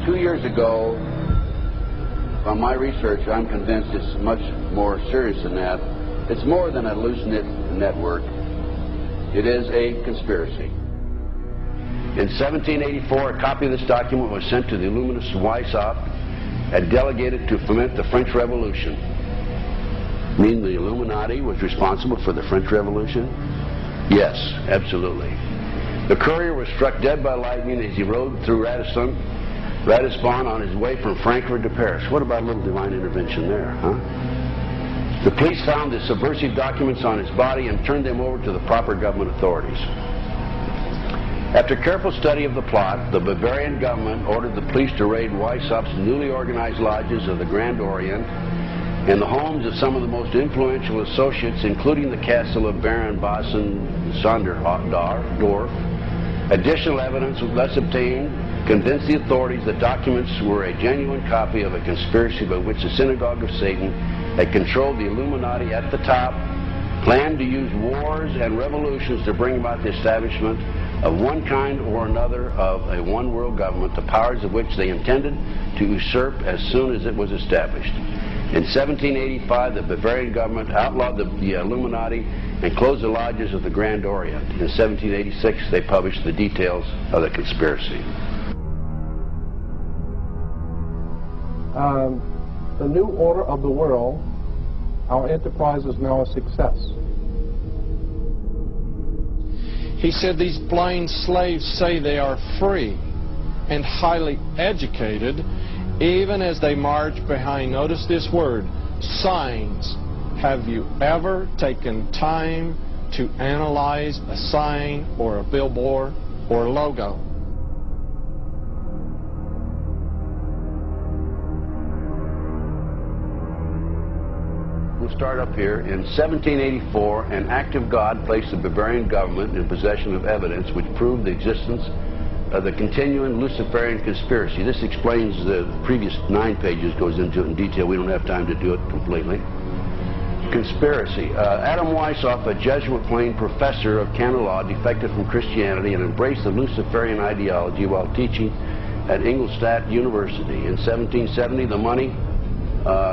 2 years ago, on my research, I'm convinced it's much more serious than that. It's more than a loose-knit network. It is a conspiracy. In 1784, a copy of this document was sent to the illuminist Weishaupt and delegated to foment the French Revolution. Mean the Illuminati was responsible for the French Revolution? Yes, absolutely. The courier was struck dead by lightning as he rode through Ratisbon on his way from Frankfurt to Paris. What about a little divine intervention there, huh? The police found the subversive documents on his body and turned them over to the proper government authorities. After careful study of the plot, the Bavarian government ordered the police to raid Weishaupt's newly organized lodges of the Grand Orient and the homes of some of the most influential associates, including the castle of Baron Bossen-Sonderdorf. Additional evidence was thus obtained, convinced the authorities that documents were a genuine copy of a conspiracy by which the Synagogue of Satan had controlled the Illuminati at the top, planned to use wars and revolutions to bring about the establishment of one kind or another of a one-world government, the powers of which they intended to usurp as soon as it was established. In 1785, the Bavarian government outlawed the Illuminati and closed the lodges of the Grand Orient. In 1786, they published the details of the conspiracy. The new order of the world, our enterprise is now a success. He said these blind slaves say they are free and highly educated, even as they march behind, notice this word, signs. Have you ever taken time to analyze a sign or a billboard or a logo? We'll start up here. In 1784, an act of God placed the Bavarian government in possession of evidence which proved the existence of the continuing Luciferian conspiracy. This explains the previous 9 pages, goes into it in detail. We don't have time to do it completely. Conspiracy. Adam Weishaupt, a Jesuit-trained professor of canon law, defected from Christianity and embraced the Luciferian ideology while teaching at Ingolstadt University. In 1770, the money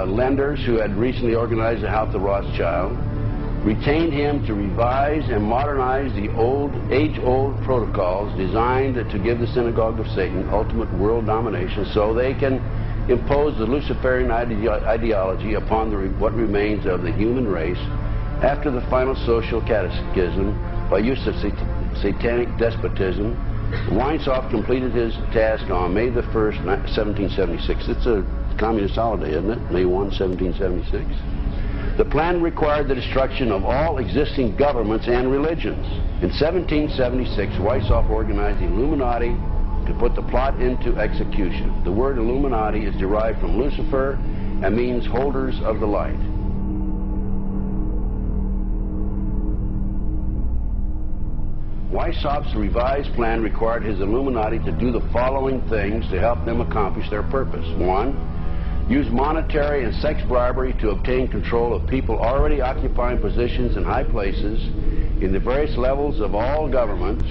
lenders who had recently organized the House of Rothschild retained him to revise and modernize the age-old protocols designed to give the Synagogue of Satan ultimate world domination so they can impose the Luciferian ideology upon what remains of the human race after the final social cataclysm by use of satanic despotism. Weishaupt completed his task on May the 1st, 1776. It's a communist holiday, isn't it? May 1, 1776. The plan required the destruction of all existing governments and religions. In 1776, Weishaupt organized the Illuminati to put the plot into execution. The word Illuminati is derived from Lucifer and means holders of the light. Weishaupt's revised plan required his Illuminati to do the following things to help them accomplish their purpose. 1. Use monetary and sex bribery to obtain control of people already occupying positions in high places in the various levels of all governments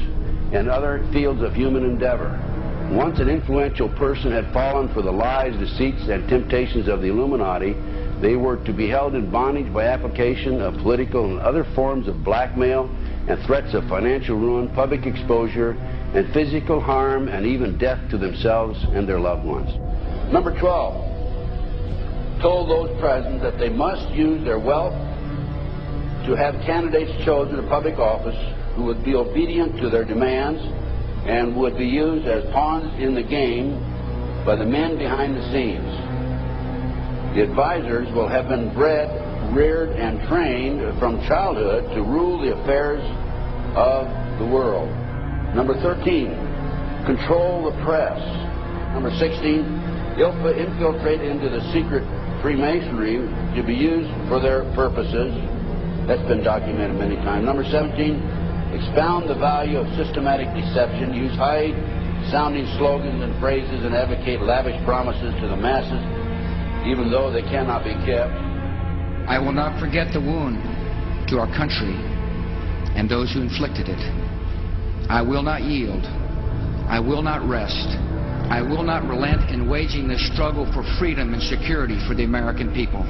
and other fields of human endeavor. Once an influential person had fallen for the lies, deceits, and temptations of the Illuminati, they were to be held in bondage by application of political and other forms of blackmail and threats of financial ruin, public exposure, and physical harm, and even death to themselves and their loved ones. Number 12. Told those present that they must use their wealth to have candidates chosen to public office who would be obedient to their demands and would be used as pawns in the game by the men behind the scenes. The advisors will have been bred, reared, and trained from childhood to rule the affairs of the world. Number 13, control the press. Number 16, infiltrate into the secret Freemasonry to be used for their purposes. That's been documented many times. Number 17, expound the value of systematic deception, use high-sounding slogans and phrases, and advocate lavish promises to the masses, even though they cannot be kept. I will not forget the wound to our country and those who inflicted it. I will not yield. I will not rest I will not relent in waging this struggle for freedom and security for the American people.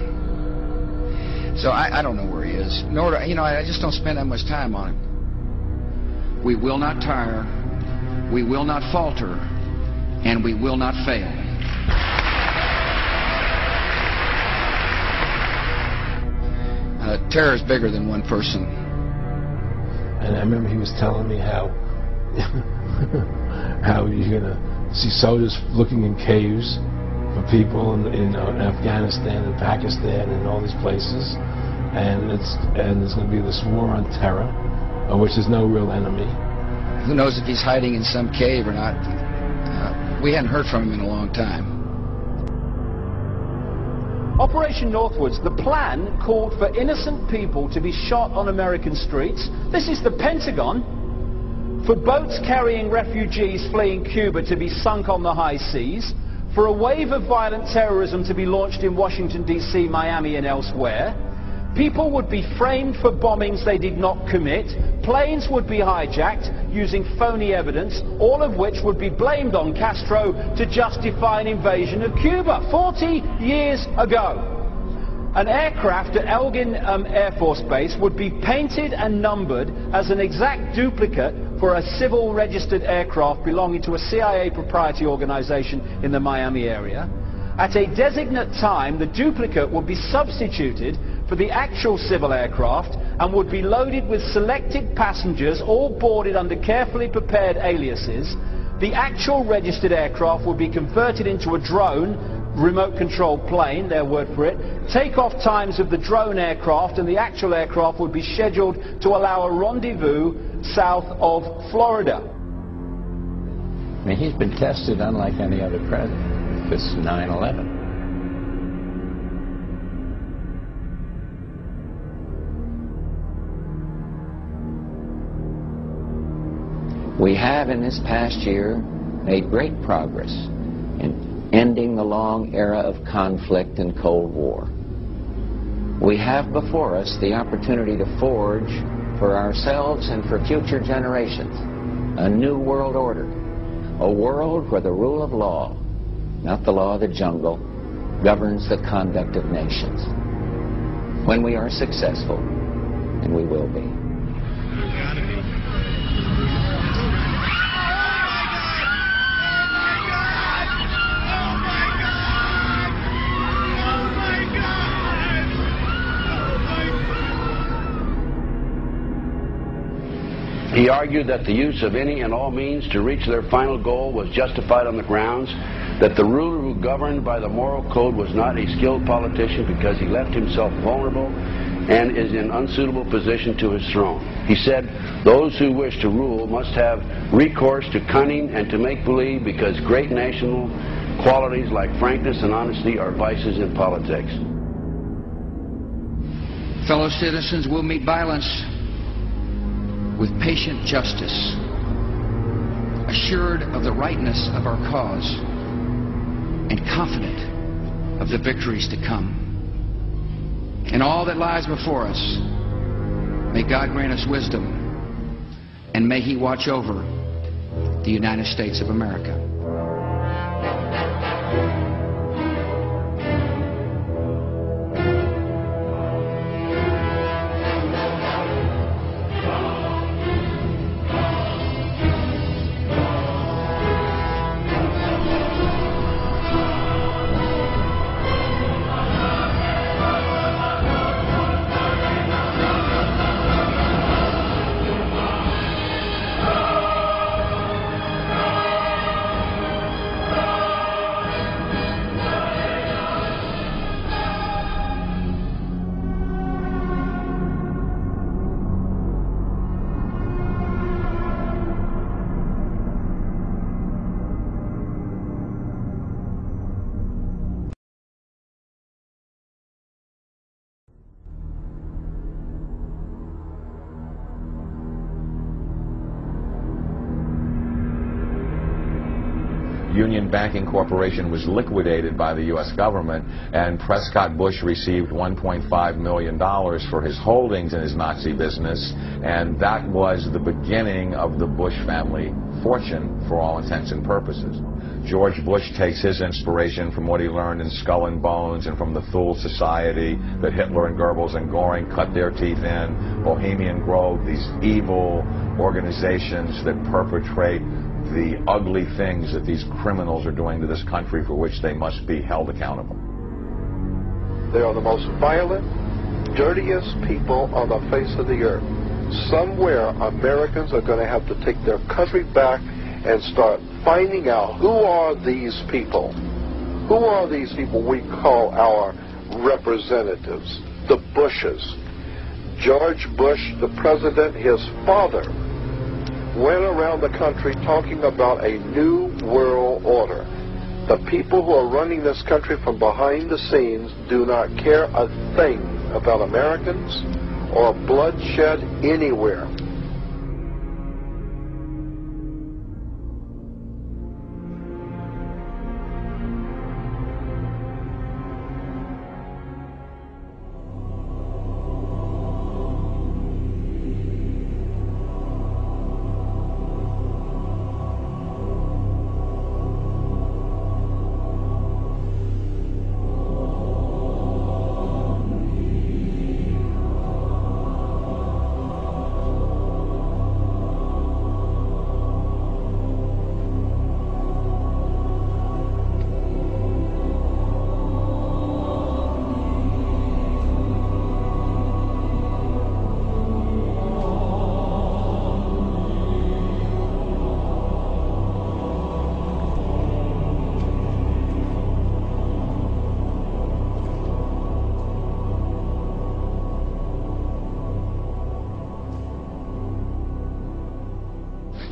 So I don't know where he is. Nor do, I just don't spend that much time on it. We will not tire, we will not falter, and we will not fail. Terror is bigger than one person. And I remember he was telling me how you're going to see soldiers looking in caves for people in Afghanistan and Pakistan and all these places, and there's going to be this war on terror, of which there's no real enemy. Who knows if he's hiding in some cave or not? We hadn't heard from him in a long time. Operation Northwoods, the plan called for innocent people to be shot on American streets. This is the Pentagon. For boats carrying refugees fleeing Cuba to be sunk on the high seas. For a wave of violent terrorism to be launched in Washington, D.C., Miami, and elsewhere. People would be framed for bombings they did not commit. Planes would be hijacked using phony evidence, all of which would be blamed on Castro to justify an invasion of Cuba 40 years ago. An aircraft at Elgin Air Force Base would be painted and numbered as an exact duplicate for a civil registered aircraft belonging to a CIA proprietary organization in the Miami area. At a designate time, the duplicate would be substituted for the actual civil aircraft and would be loaded with selected passengers, all boarded under carefully prepared aliases. The actual registered aircraft would be converted into a drone, remote control plane, their word for it. Takeoff times of the drone aircraft and the actual aircraft would be scheduled to allow a rendezvous south of Florida. I mean, he's been tested unlike any other president. This is 9/11. We have in this past year made great progress in ending the long era of conflict and Cold War. We have before us the opportunity to forge for ourselves and for future generations a new world order, a world where the rule of law, not the law of the jungle, governs the conduct of nations. When we are successful, and we will be. He argued that the use of any and all means to reach their final goal was justified on the grounds that the ruler who governed by the moral code was not a skilled politician because he left himself vulnerable and is in unsuitable position to his throne. He said those who wish to rule must have recourse to cunning and to make-believe because great national qualities like frankness and honesty are vices in politics. Fellow citizens, will meet violence with patient justice, assured of the rightness of our cause, and confident of the victories to come. In all that lies before us, may God grant us wisdom, and may He watch over the United States of America. Union Banking Corporation was liquidated by the U.S. government, and Prescott Bush received $1.5 million for his holdings in his Nazi business, and that was the beginning of the Bush family fortune for all intents and purposes. George Bush takes his inspiration from what he learned in Skull and Bones and from the Thule Society that Hitler and Goebbels and Goring cut their teeth in, Bohemian Grove, these evil organizations that perpetrate the ugly things that these criminals are doing to this country for which they must be held accountable. They are the most violent, dirtiest people on the face of the earth. Somewhere Americans are going to have to take their country back and start finding out who are these people. Who are these people we call our representatives, the Bushes. George Bush, the president, his father, went around the country talking about a new world order. The people who are running this country from behind the scenes do not care a thing about Americans or bloodshed anywhere.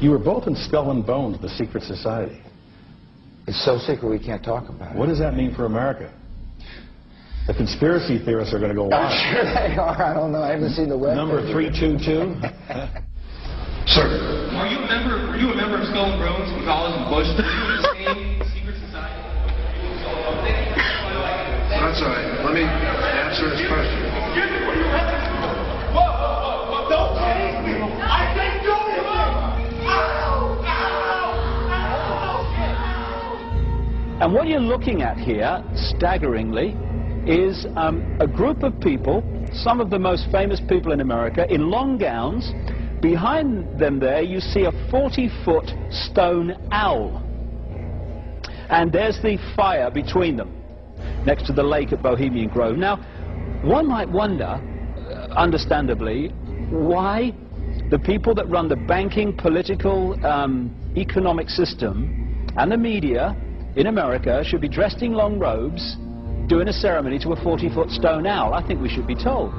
You were both in Skull and Bones, the secret society. It's so secret we can't talk about it. What does that mean for America? The conspiracy theorists are going to go wild. I'm sure they are. I don't know. I haven't seen the web. Number 322. Sir. Were you a member of Skull and Bones in college in Bush? Were you in the same secret society? That's all right. Let me answer his question. Whoa, don't chase me! I said do it! And what you're looking at here, staggeringly, is a group of people, some of the most famous people in America, in long gowns. Behind them there, you see a 40-foot stone owl. And there's the fire between them, next to the lake at Bohemian Grove. Now, one might wonder, understandably, why the people that run the banking, political, economic system and the media in America should be dressed in long robes doing a ceremony to a 40-foot stone owl. I think we should be told.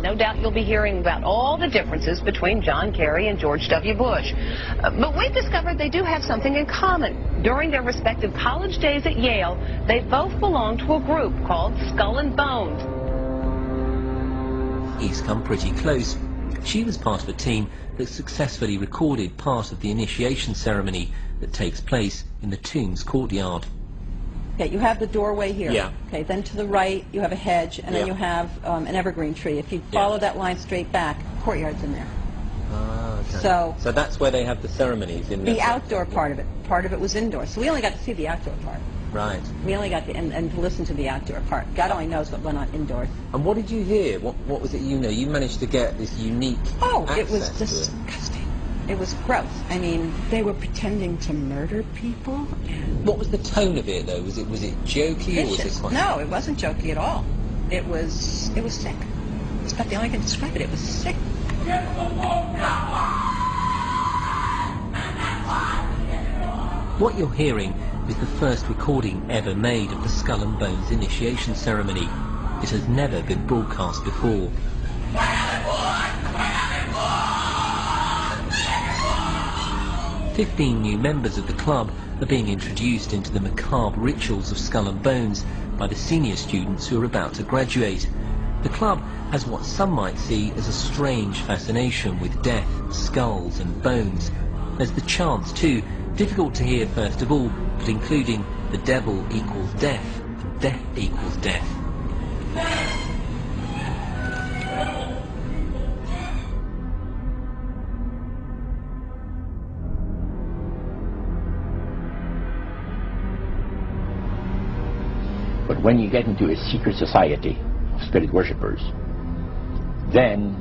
No doubt you'll be hearing about all the differences between John Kerry and George W. Bush. But we've discovered they do have something in common. During their respective college days at Yale, they both belonged to a group called Skull and Bones. He's come pretty close. She was part of a team that successfully recorded part of the initiation ceremony that takes place in the Tombs courtyard. Okay, you have the doorway here. Yeah. Okay, then to the right you have a hedge, and then you have an evergreen tree. If you follow that line straight back, courtyard's in there. Ah, okay. So that's where they have the ceremonies in there. The outdoor part of it. Part of it was indoors. So we only got to see the outdoor part. Right. We only got to and to listen to the outdoor part. God only knows what went on indoors. And what did you hear? What was it you know? You managed to get this unique it was disgusting. It was gross. I mean, they were pretending to murder people. What was the tone of it, though? Was it jokey or was it quite... No, it wasn't jokey at all. It was sick. It's about the only way I can describe it. It was sick. What you're hearing is the first recording ever made of the Skull and Bones initiation ceremony. It has never been broadcast before. 15 new members of the club are being introduced into the macabre rituals of Skull and Bones by the senior students who are about to graduate. The club has what some might see as a strange fascination with death, skulls and bones, There's the chants too, difficult to hear first of all, but including the devil equals death, death equals death. But when you get into a secret society of spirit worshippers, then,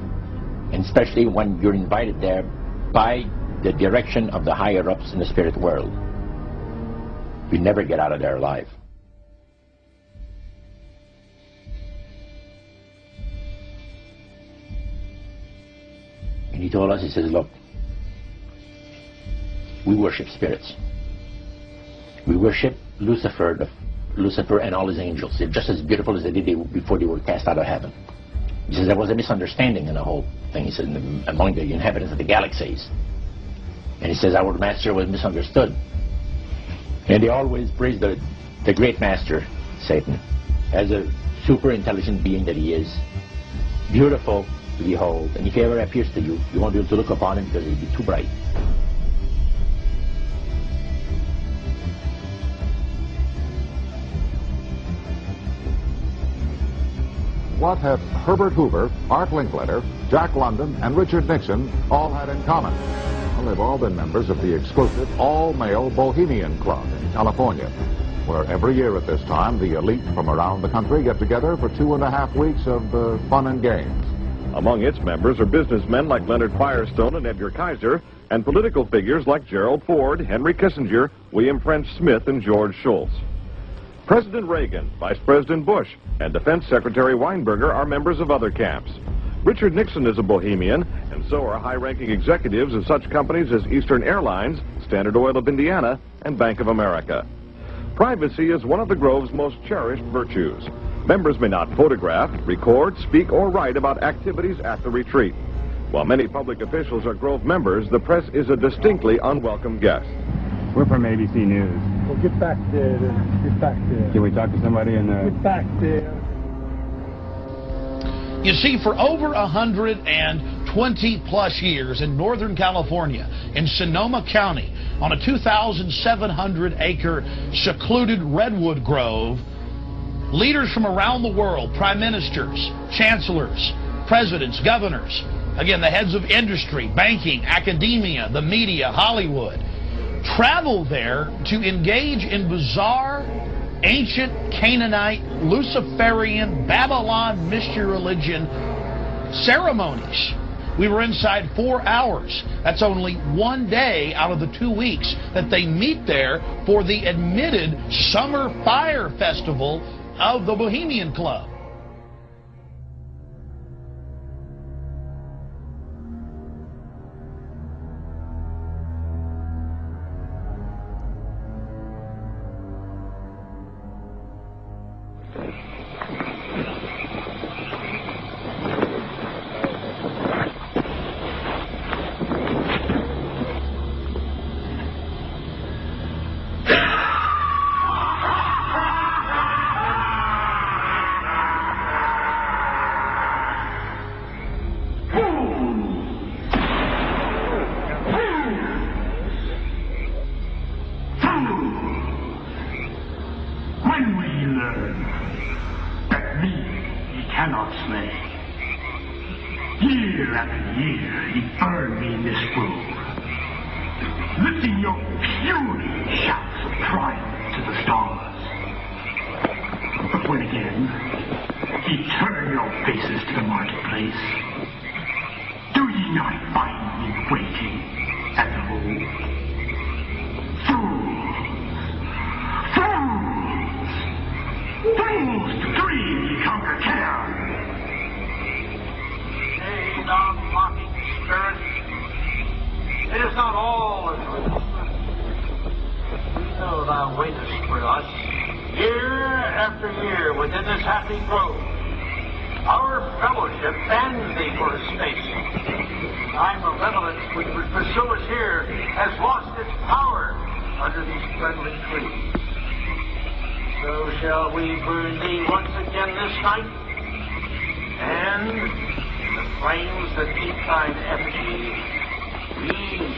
and especially when you're invited there by the direction of the higher-ups in the spirit world, you never get out of there alive. And he told us, he says, look, we worship spirits. We worship Lucifer and all his angels. They're just as beautiful as they did before they were cast out of heaven. He says there was a misunderstanding in the whole thing. He says among the inhabitants of the galaxies. And he says our master was misunderstood. And they always praise the great master, Satan, as a super intelligent being that he is, beautiful to behold. And if he ever appears to you, you won't be able to look upon him because he'll be too bright. What had Herbert Hoover, Art Linkletter, Jack London, and Richard Nixon all had in common? Well, they've all been members of the exclusive all-male Bohemian Club in California, where every year at this time the elite from around the country get together for 2.5 weeks of fun and games. Among its members are businessmen like Leonard Firestone and Edgar Kaiser, and political figures like Gerald Ford, Henry Kissinger, William French Smith, and George Shultz. President Reagan, Vice President Bush, and Defense Secretary Weinberger are members of other camps. Richard Nixon is a Bohemian, and so are high-ranking executives of such companies as Eastern Airlines, Standard Oil of Indiana, and Bank of America. Privacy is one of the Grove's most cherished virtues. Members may not photograph, record, speak, or write about activities at the retreat. While many public officials are Grove members, the press is a distinctly unwelcome guest. We're from ABC News. Well, get back there, then. Get back there. Can we talk to somebody in the... Get back there. You see, for over 120-plus years in Northern California, in Sonoma County, on a 2,700-acre secluded redwood grove, leaders from around the world, prime ministers, chancellors, presidents, governors, again, the heads of industry, banking, academia, the media, Hollywood, travel there to engage in bizarre, ancient Canaanite, Luciferian, Babylon mystery religion ceremonies. We were inside 4 hours. That's only one day out of the 2 weeks that they meet there for the admitted Summer Fire Festival of the Bohemian Club.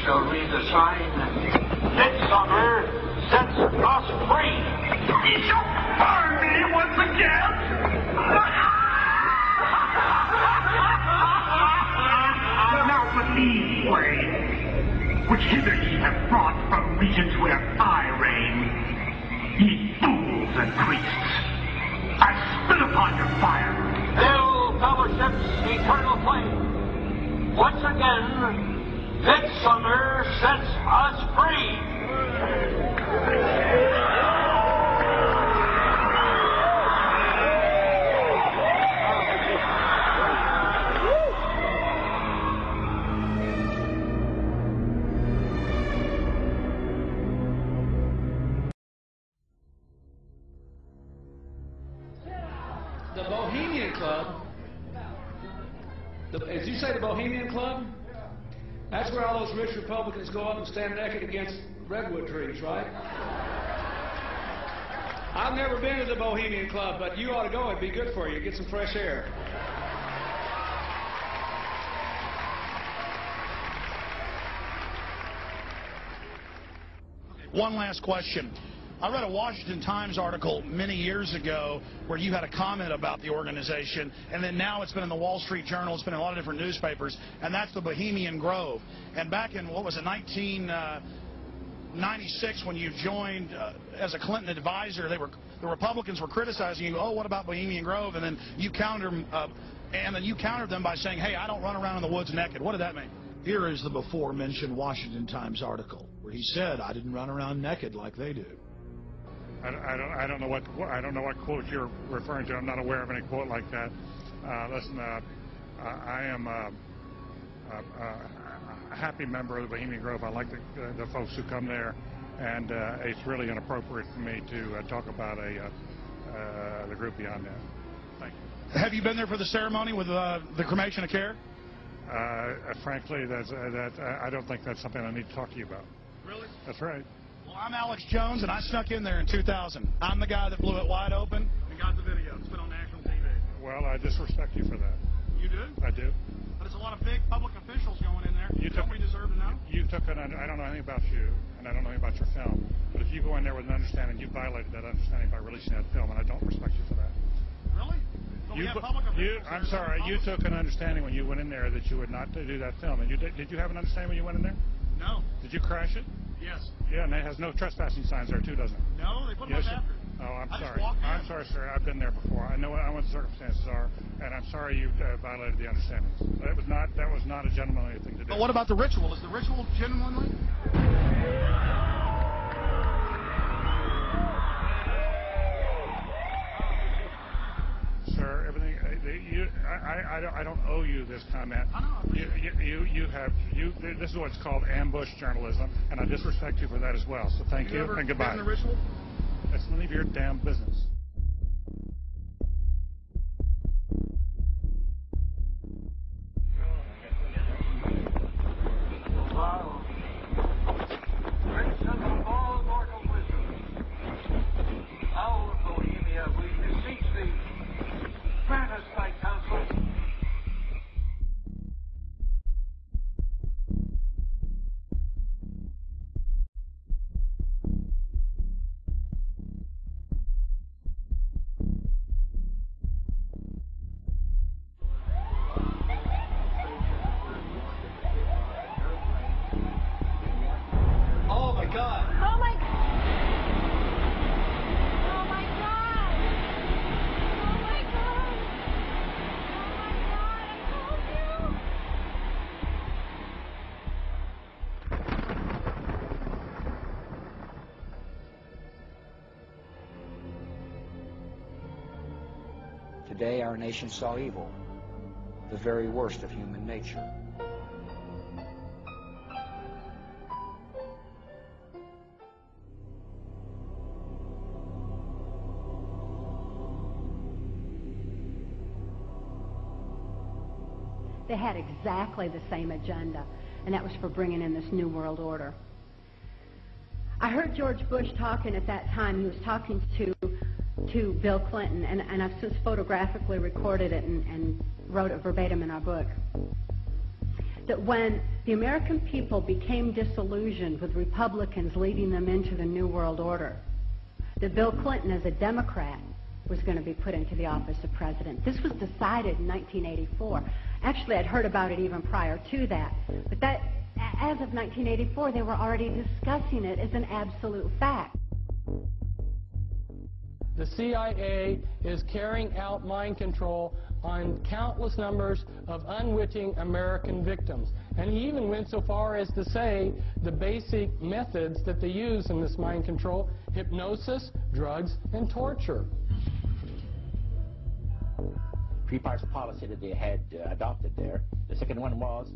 Shall read the sign. Midsummer sets us free. He shall burn me once again. Now believe way, which hither ye have brought from regions where I reign. Ye fools and priests, I spit upon your fire. Hail fellowship's eternal flame. Once again, midsummer sets us free. The Bohemian Club, as you say, the Bohemian Club, that's where all those rich Republicans go up and stand naked against redwood trees, right? I've never been to the Bohemian Club, but you ought to go. It'd be good for you. Get some fresh air. One last question. I read a Washington Times article many years ago where you had a comment about the organization, and then now it's been in the Wall Street Journal, it's been in a lot of different newspapers, and that's the Bohemian Grove. And back in, what was it, 1996, when you joined as a Clinton advisor, the Republicans were criticizing you, oh, what about Bohemian Grove? And then you countered them by saying, hey, I don't run around in the woods naked. What did that mean? Here is the before-mentioned Washington Times article where he said, I didn't run around naked like they do. I don't know what quote you're referring to. I'm not aware of any quote like that. Listen, I am a happy member of the Bohemian Grove. I like the folks who come there, and it's really inappropriate for me to talk about the group beyond that. Thank you. Have you been there for the ceremony with the cremation of care? Frankly, I don't think that's something I need to talk to you about. Really? That's right. Well, I'm Alex Jones, and I snuck in there in 2000. I'm the guy that blew it wide open and got the video. It's been on national TV. Well, I disrespect you for that. You do? I do. But there's a lot of big public officials going in there. Don't we deserve to know? I don't know anything about you, and I don't know anything about your film. But if you go in there with an understanding, you violated that understanding by releasing that film, and I don't respect you for that. Really? But we have public officials. I'm sorry. You took an understanding when you went in there that you would not do that film. And did you have an understanding when you went in there? No. Did you crash it? Yes. Yeah, and it has no trespassing signs there too, doesn't it? No, they put them up after. Oh, I'm sorry. I'm sorry, sir. I've been there before. I know what the circumstances are, and I'm sorry you violated the understanding. That was not a gentlemanly thing to do. But what about the ritual? Is the ritual gentlemanly? Sir, everything. I don't owe you this comment. I know. This is what's called ambush journalism, and I disrespect you for that as well. So thank you and goodbye. Been in the ritual? That's none of your damn business. Today our nation saw evil, the very worst of human nature. They had exactly the same agenda, and that was for bringing in this New World Order. I heard George Bush talking at that time. He was talking to Bill Clinton, and I've since photographically recorded it and wrote it verbatim in our book. that when the American people became disillusioned with Republicans leading them into the New World Order, that Bill Clinton, as a Democrat, was going to be put into the office of president. This was decided in 1984. Actually, I'd heard about it even prior to that. But that, as of 1984, they were already discussing it as an absolute fact. The CIA is carrying out mind control on countless numbers of unwitting American victims. And he even went so far as to say the basic methods that they use in this mind control: hypnosis, drugs, and torture. Three parts of policy that they had adopted there. The second one was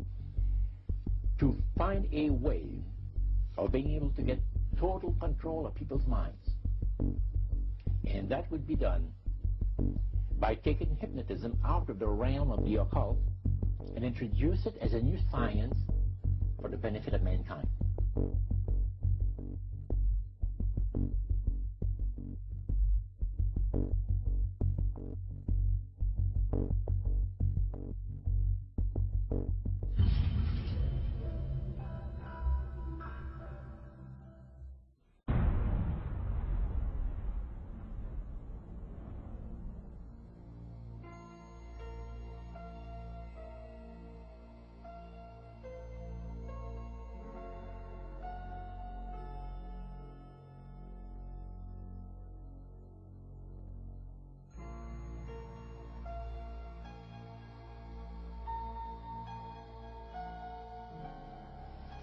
to find a way of being able to get total control of people's minds. And that would be done by taking hypnotism out of the realm of the occult and introduce it as a new science for the benefit of mankind.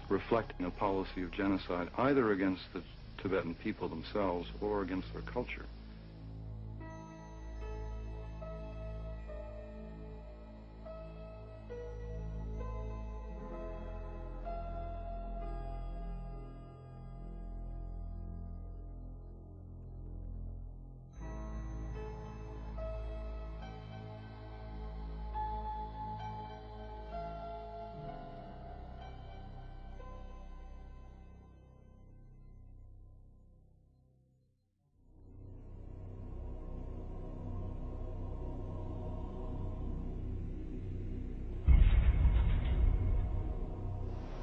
Reflecting a policy of genocide either against the Tibetan people themselves or against their culture.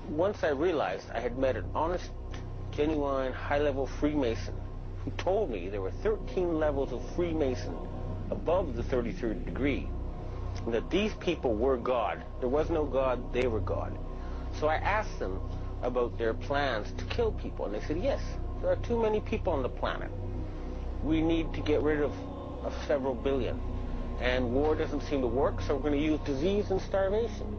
Once I realized I had met an honest, genuine, high-level Freemason who told me there were 13 levels of Freemason above the 33rd degree, and that these people were God. There was no God, they were God. So I asked them about their plans to kill people, and they said, yes, there are too many people on the planet. We need to get rid of several billion. And war doesn't seem to work, so we're going to use disease and starvation.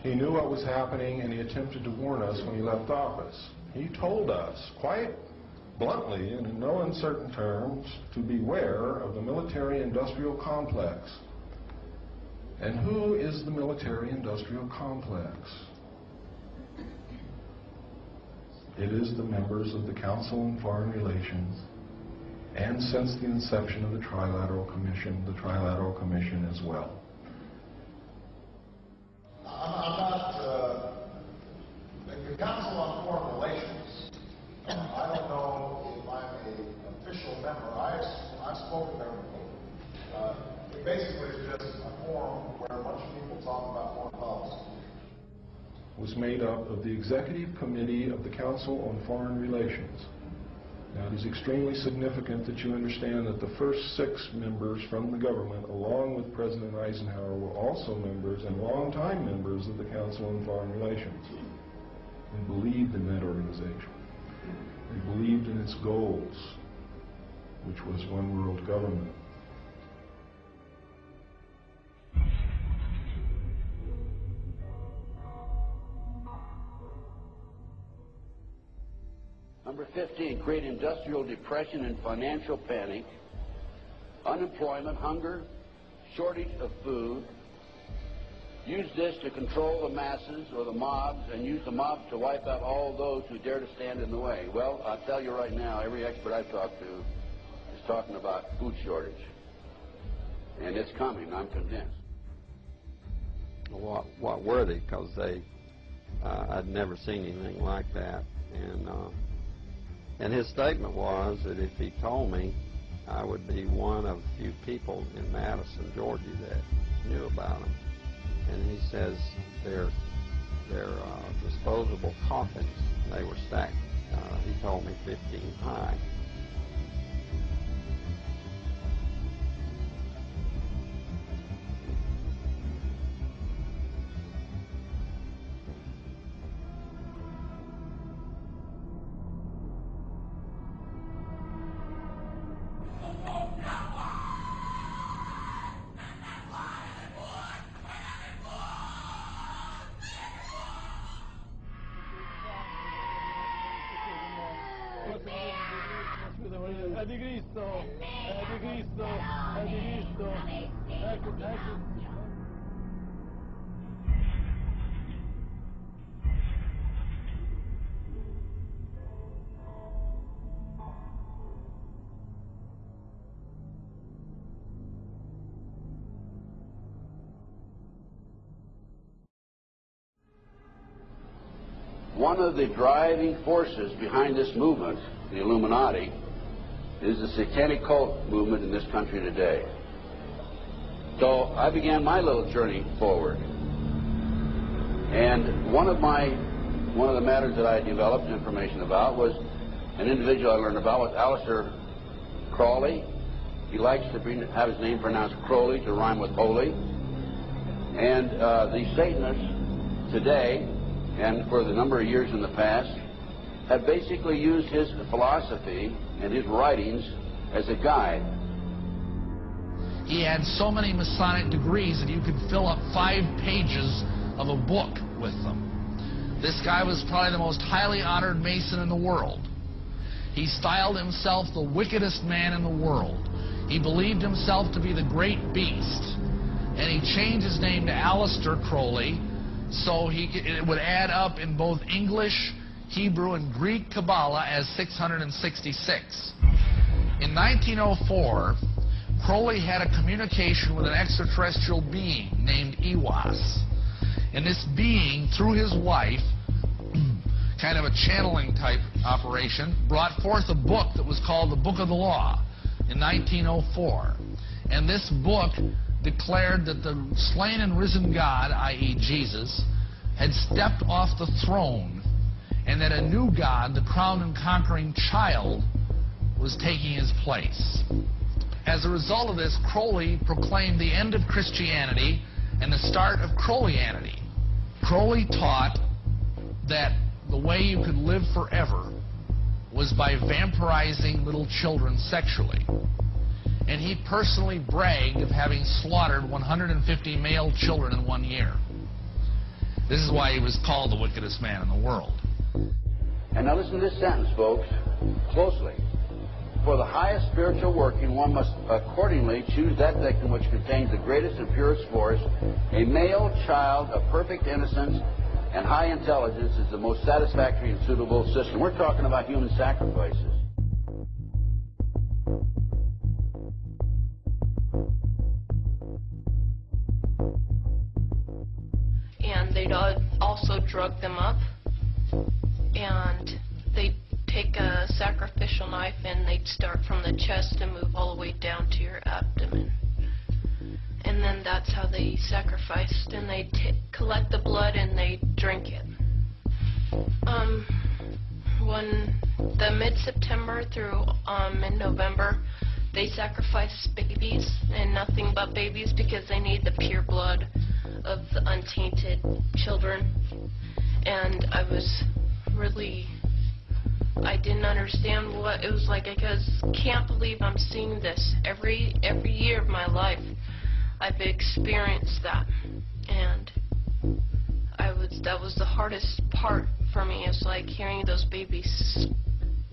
He knew what was happening, and he attempted to warn us when he left office. He told us, quite bluntly and in no uncertain terms, to beware of the military-industrial complex. And who is the military-industrial complex? It is the members of the Council on Foreign Relations, and since the inception of the Trilateral Commission as well. I'm not, the Council on Foreign Relations, I don't know if I'm an official member. I've spoken there before. It basically is just a forum where a bunch of people talk about foreign policy. Was made up of the Executive Committee of the Council on Foreign Relations. Now, it is extremely significant that you understand that the first 6 members from the government, along with President Eisenhower, were also members and longtime members of the Council on Foreign Relations. They believed in that organization. They believed in its goals, which was one world government. Number 15, create industrial depression and financial panic, unemployment, hunger, shortage of food, use this to control the masses or the mobs and use the mobs to wipe out all those who dare to stand in the way. Well, I'll tell you right now, every expert I've talked to is talking about food shortage. And it's coming, I'm convinced. What were they? Because I'd never seen anything like that. And his statement was that if he told me, I would be one of few people in Madison, Georgia that knew about them. And he says they're disposable coffins. They were stacked, he told me, 15 high. Anticristo, Anticristo, Anticristo, ecco, ecco. One of the driving forces behind this movement, the Illuminati, is the satanic cult movement in this country today. So I began my little journey forward. And one of the matters that I developed information about was an individual I learned about was Aleister Crowley. He likes to have his name pronounced Crowley to rhyme with holy. And the Satanists today, and for the number of years in the past, have basically used his philosophy and his writings as a guide. He had so many Masonic degrees that you could fill up 5 pages of a book with them. This guy was probably the most highly honored Mason in the world. He styled himself the wickedest man in the world. He believed himself to be the great beast, and he changed his name to Aleister Crowley, so it would add up in both English, Hebrew, and Greek Kabbalah as 666. In 1904, Crowley had a communication with an extraterrestrial being named Iwas. And this being, through his wife, kind of a channeling type operation, brought forth a book that was called the Book of the Law in 1904. And this book declared that the slain and risen God, i.e. Jesus, had stepped off the throne, and that a new God, the crowned and conquering child, was taking his place. As a result of this, Crowley proclaimed the end of Christianity and the start of Crowleyanity. Crowley taught that the way you could live forever was by vampirizing little children sexually. And he personally bragged of having slaughtered 150 male children in 1 year. This is why he was called the wickedest man in the world. And now listen to this sentence, folks, closely. For the highest spiritual working, one must accordingly choose that victim which contains the greatest and purest force. A male child of perfect innocence and high intelligence is the most satisfactory and suitable system. We're talking about human sacrifices. And they'd also drug them up, and they'd take a sacrificial knife and they'd start from the chest and move all the way down to your abdomen. And then that's how they sacrificed, and they'd collect the blood and they'd drink it. When the mid-September through mid-November, they sacrifice babies and nothing but babies because they need the pure blood of the untainted children. And I didn't understand what it was like. I can't believe I'm seeing this every year of my life. I've experienced that, and that was the hardest part for me. It's like hearing those babies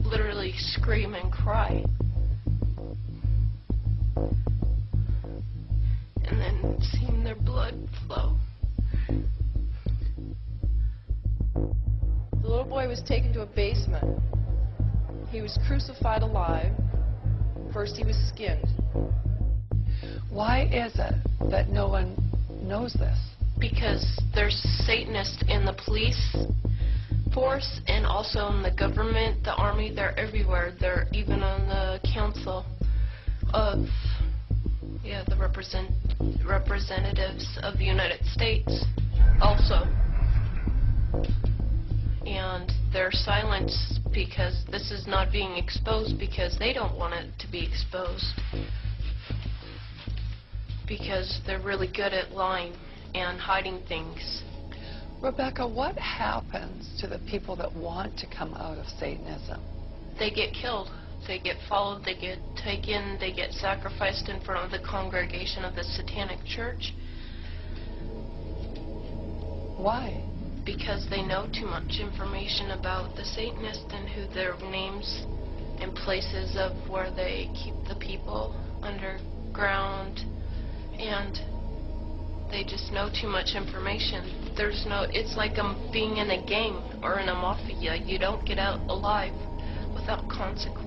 literally scream and cry, and then seeing their blood flow. The little boy was taken to a basement. He was crucified alive. First he was skinned. Why is it that no one knows this? Because there's Satanists in the police force and also in the government, the army. They're everywhere. They're even on the council of, the representatives of the United States also. And they're silenced because this is not being exposed because they don't want it to be exposed. Because they're really good at lying and hiding things. Rebecca, what happens to the people that want to come out of Satanism? They get killed. They get followed, they get taken, they get sacrificed in front of the congregation of the Satanic Church. Why? Because they know too much information about the Satanists and who their names and places of where they keep the people underground, and they just know too much information. It's like being in a gang or in a mafia. You don't get out alive without consequences.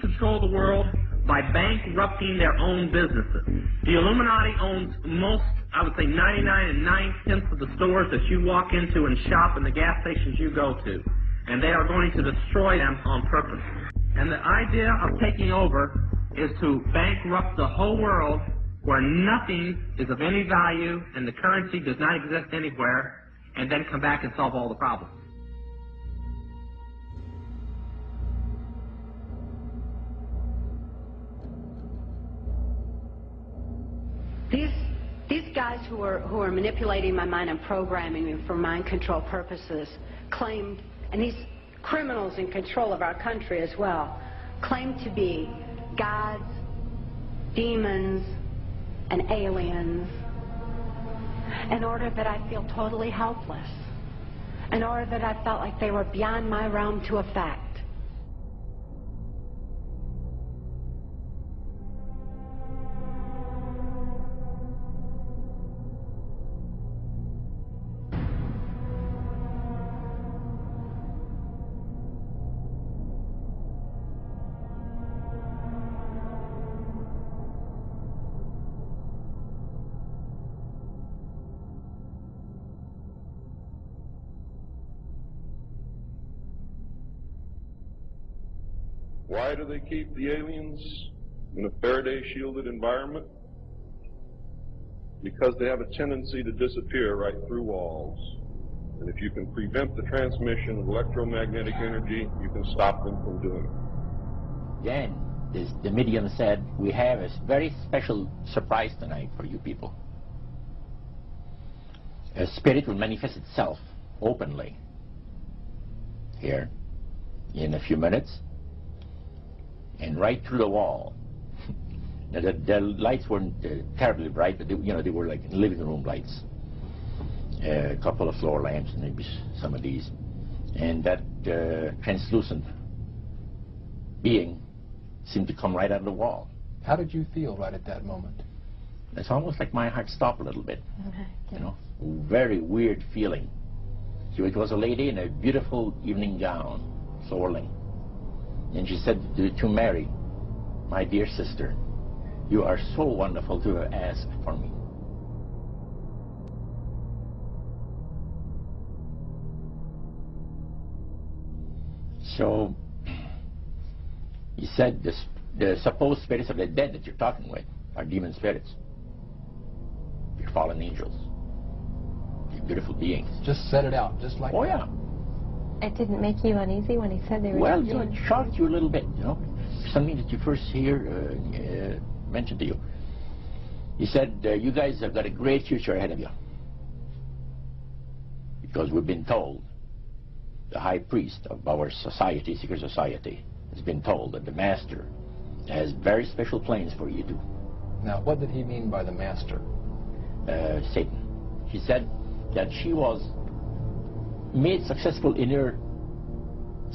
Control the world by bankrupting their own businesses. The Illuminati owns most, I would say 99 9/10 of the stores that you walk into and shop and the gas stations you go to. And they are going to destroy them on purpose. And the idea of taking over is to bankrupt the whole world where nothing is of any value and the currency does not exist anywhere, and then come back and solve all the problems. These guys who are manipulating my mind and programming me for mind control purposes claimed, and these criminals in control of our country as well, claim to be gods, demons, and aliens in order that I feel totally helpless, in order that I felt like they were beyond my realm to affect. Why do they keep the aliens in a Faraday-shielded environment? Because they have a tendency to disappear right through walls. And if you can prevent the transmission of electromagnetic energy, you can stop them from doing it. Then, the medium said, we have a very special surprise tonight for you people. A spirit will manifest itself openly here in a few minutes. And right through the wall. Now, the lights weren't terribly bright, but they were like living room lights. A couple of floor lamps, maybe some of these. And that translucent being seemed to come right out of the wall. How did you feel right at that moment? It's almost like my heart stopped a little bit. Very weird feeling. So it was a lady in a beautiful evening gown, swirling. And she said to Mary, my dear sister, you are so wonderful to have asked for me. So, he said the supposed spirits of the dead that you're talking with are demon spirits. They're fallen angels. They're beautiful beings. Just set it out, just like that. Oh, yeah. It didn't make you uneasy when he said they were... Well, you know, it shocked you a little bit, you know. Something that you first hear mentioned to you. He said, you guys have got a great future ahead of you. Because we've been told, the high priest of our society, secret society, has been told that the master has very special plans for you too. Now, what did he mean by the master? Satan. He said that she was made successful in her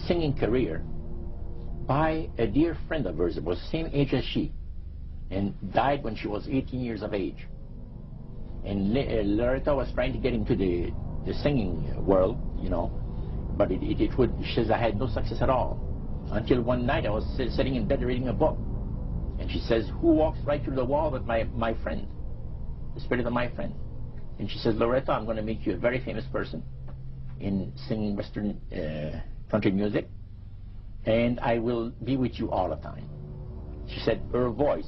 singing career by a dear friend of hers that was the same age as she, and died when she was 18 years of age. And Loretta was trying to get into the singing world, you know, but she says, I had no success at all. Until one night I was sitting in bed reading a book, and she says, who walks right through the wall but my friend, the spirit of my friend? And she says, Loretta, I'm going to make you a very famous person in singing Western country music, and I will be with you all the time. She said, her voice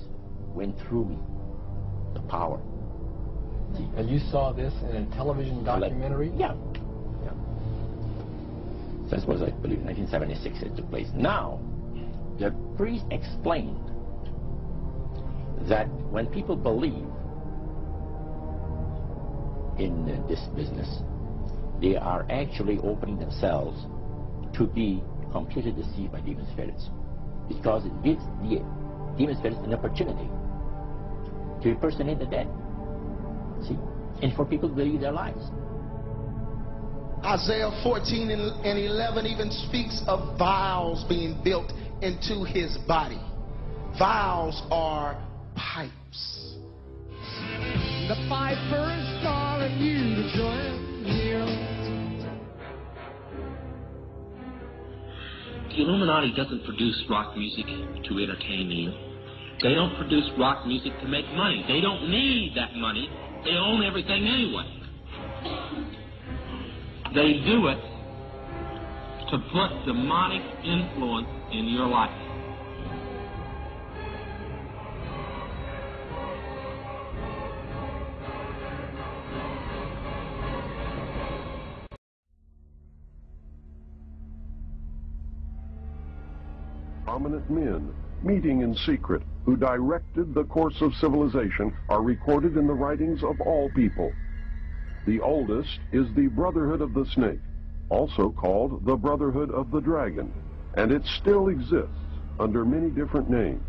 went through me, the power. See? And you saw this in a television documentary? Yeah. This was, I believe, 1976 it took place. Now, the priest explained that when people believe in this business, they are actually opening themselves to be completely deceived by demon spirits, because it gives the demon spirits an opportunity to impersonate the dead. See? And for people to believe their lies. Isaiah 14 and 11 even speaks of vials being built into his body. Vials are pipes. The piper is calling you to join him. The Illuminati doesn't produce rock music to entertain you. They don't produce rock music to make money. They don't need that money. They own everything anyway. They do it to put demonic influence in your life. Prominent men, meeting in secret, who directed the course of civilization, are recorded in the writings of all people. The oldest is the Brotherhood of the Snake, also called the Brotherhood of the Dragon, and it still exists under many different names.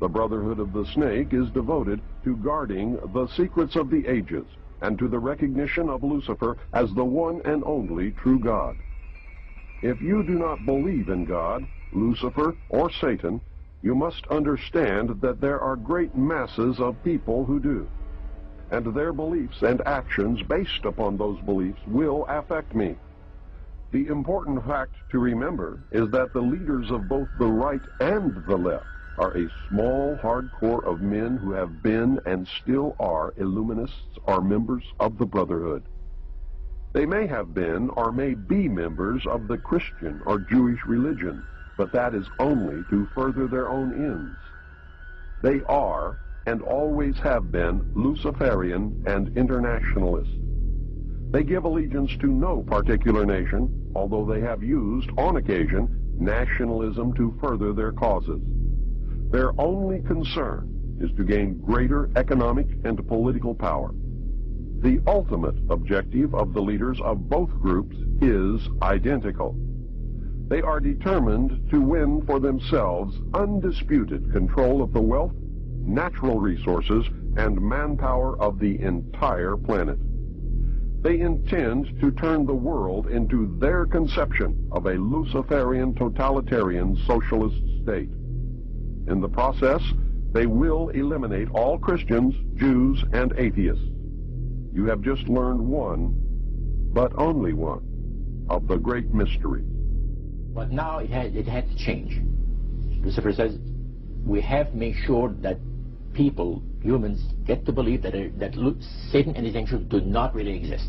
The Brotherhood of the Snake is devoted to guarding the secrets of the ages and to the recognition of Lucifer as the one and only true God. If you do not believe in God, Lucifer, or Satan, you must understand that there are great masses of people who do. And their beliefs and actions based upon those beliefs will affect me. The important fact to remember is that the leaders of both the right and the left are a small, hard core of men who have been and still are Illuminists or members of the Brotherhood. They may have been or may be members of the Christian or Jewish religion, but that is only to further their own ends. They are and always have been Luciferian and internationalist. They give allegiance to no particular nation, although they have used, on occasion, nationalism to further their causes. Their only concern is to gain greater economic and political power. The ultimate objective of the leaders of both groups is identical. They are determined to win for themselves undisputed control of the wealth, natural resources, and manpower of the entire planet. They intend to turn the world into their conception of a Luciferian totalitarian socialist state. In the process, they will eliminate all Christians, Jews, and atheists. You have just learned one, but only one, of the great mystery. But now it had to change. Lucifer says we have to make sure that people, humans, get to believe that Satan and his angels do not really exist.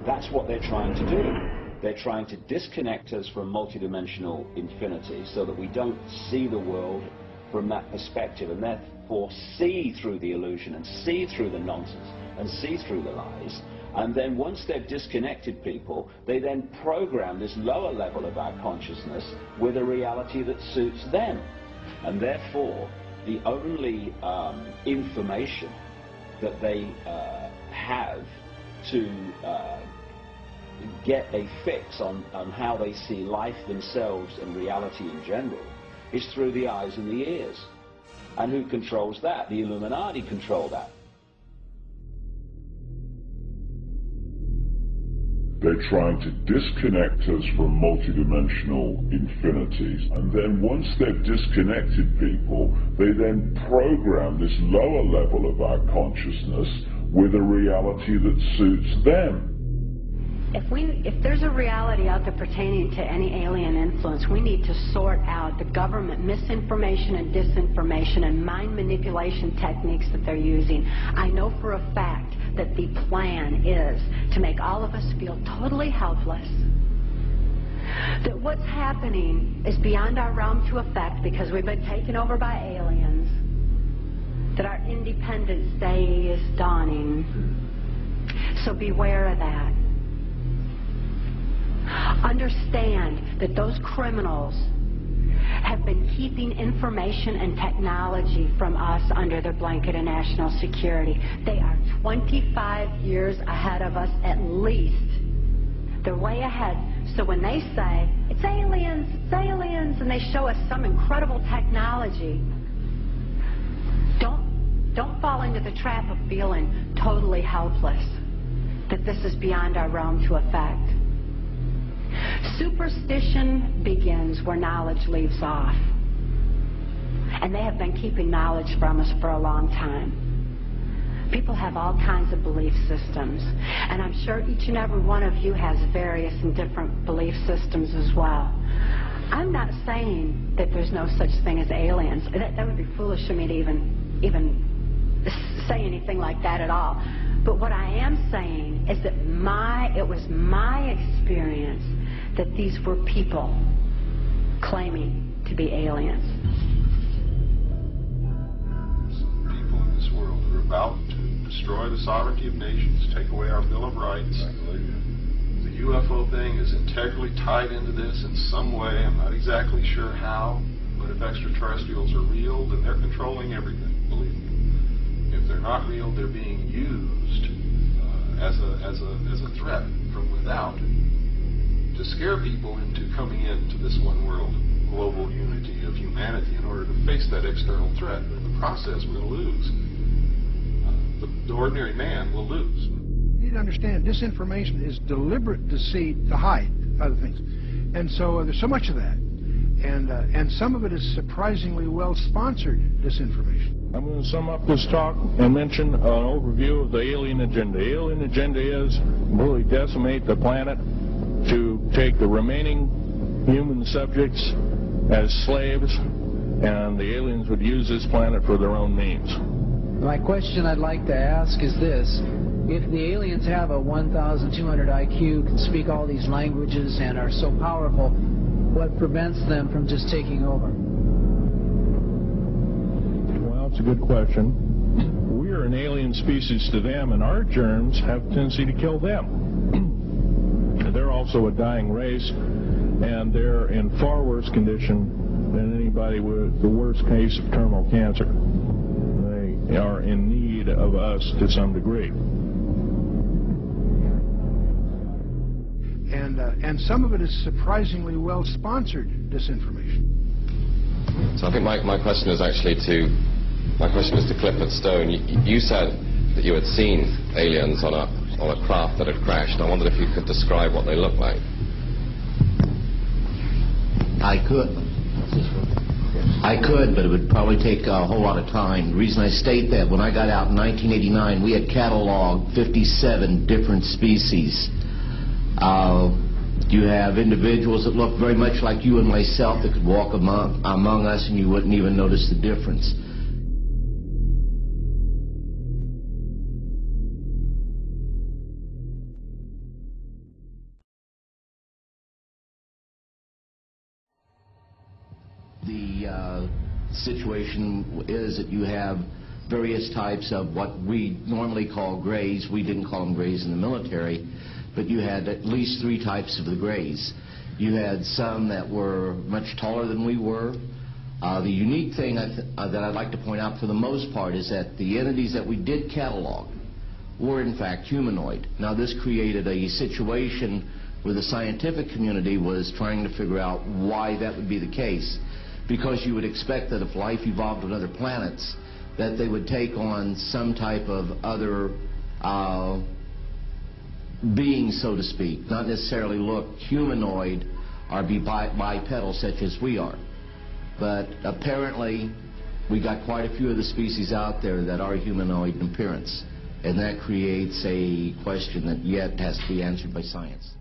That's what they're trying to do. They're trying to disconnect us from multidimensional infinity so that we don't see the world from that perspective, and therefore see through the illusion and see through the nonsense and see through the lies. And then once they've disconnected people, they then program this lower level of our consciousness with a reality that suits them. And therefore, the only information that they have to get a fix on how they see life themselves and reality in general is through the eyes and the ears. And who controls that? The Illuminati control that. They're trying to disconnect us from multidimensional infinities, and then once they've disconnected people, they then program this lower level of our consciousness with a reality that suits them. If there's a reality out there pertaining to any alien influence, we need to sort out the government misinformation and disinformation and mind manipulation techniques that they're using. I know for a fact that the plan is to make all of us feel totally helpless, that what's happening is beyond our realm to affect because we've been taken over by aliens, that our Independence Day is dawning. So beware of that. Understand that those criminals have been keeping information and technology from us under their blanket of national security. They are 25 years ahead of us at least. They're way ahead. So when they say, it's aliens, and they show us some incredible technology, don't fall into the trap of feeling totally helpless, that this is beyond our realm to affect. Superstition begins where knowledge leaves off. And they have been keeping knowledge from us for a long time. People have all kinds of belief systems. And I'm sure each and every one of you has various and different belief systems as well. I'm not saying that there's no such thing as aliens. That would be foolish of me to even say anything like that at all. But what I am saying is that it was my experience that these were people claiming to be aliens. Some people in this world are about to destroy the sovereignty of nations, take away our Bill of Rights. The UFO thing is integrally tied into this in some way. I'm not exactly sure how, but if extraterrestrials are real, then they're controlling everything, believe me. If they're not real, they're being used as a threat from without to scare people into coming into this one world global unity of humanity in order to face that external threat. But in the process, we're going to lose. The ordinary man will lose. You need to understand, disinformation is deliberate deceit to hide other things. And so there's so much of that. And some of it is surprisingly well-sponsored disinformation. I'm going to sum up this talk and mention an overview of the alien agenda. The alien agenda is really decimate the planet, to take the remaining human subjects as slaves, and the aliens would use this planet for their own means. My question I'd like to ask is this. If the aliens have a 1,200 IQ, can speak all these languages, and are so powerful, what prevents them from just taking over? Well, it's a good question. We are an alien species to them, and our germs have a tendency to kill them. They're also a dying race, and they're in far worse condition than anybody with the worst case of terminal cancer. They are in need of us to some degree. And some of it is surprisingly well-sponsored disinformation. So I think my question is actually to Clifford Stone. You said that you had seen aliens on a craft that had crashed. I wondered if you could describe what they looked like. I could, but it would probably take a whole lot of time. The reason I state that, when I got out in 1989, we had cataloged 57 different species. You have individuals that look very much like you and myself that could walk among us and you wouldn't even notice the difference. situation is that you have various types of what we normally call grays. We didn't call them grays in the military, but you had at least 3 types of the grays. You had some that were much taller than we were. The unique thing that I'd like to point out for the most part is that the entities that we did catalog were in fact humanoid. Now this created a situation where the scientific community was trying to figure out why that would be the case, because you would expect that if life evolved on other planets that they would take on some type of other being, so to speak, not necessarily look humanoid or be bipedal such as we are. But apparently we got quite a few of the species out there that are humanoid in appearance, and that creates a question that yet has to be answered by science.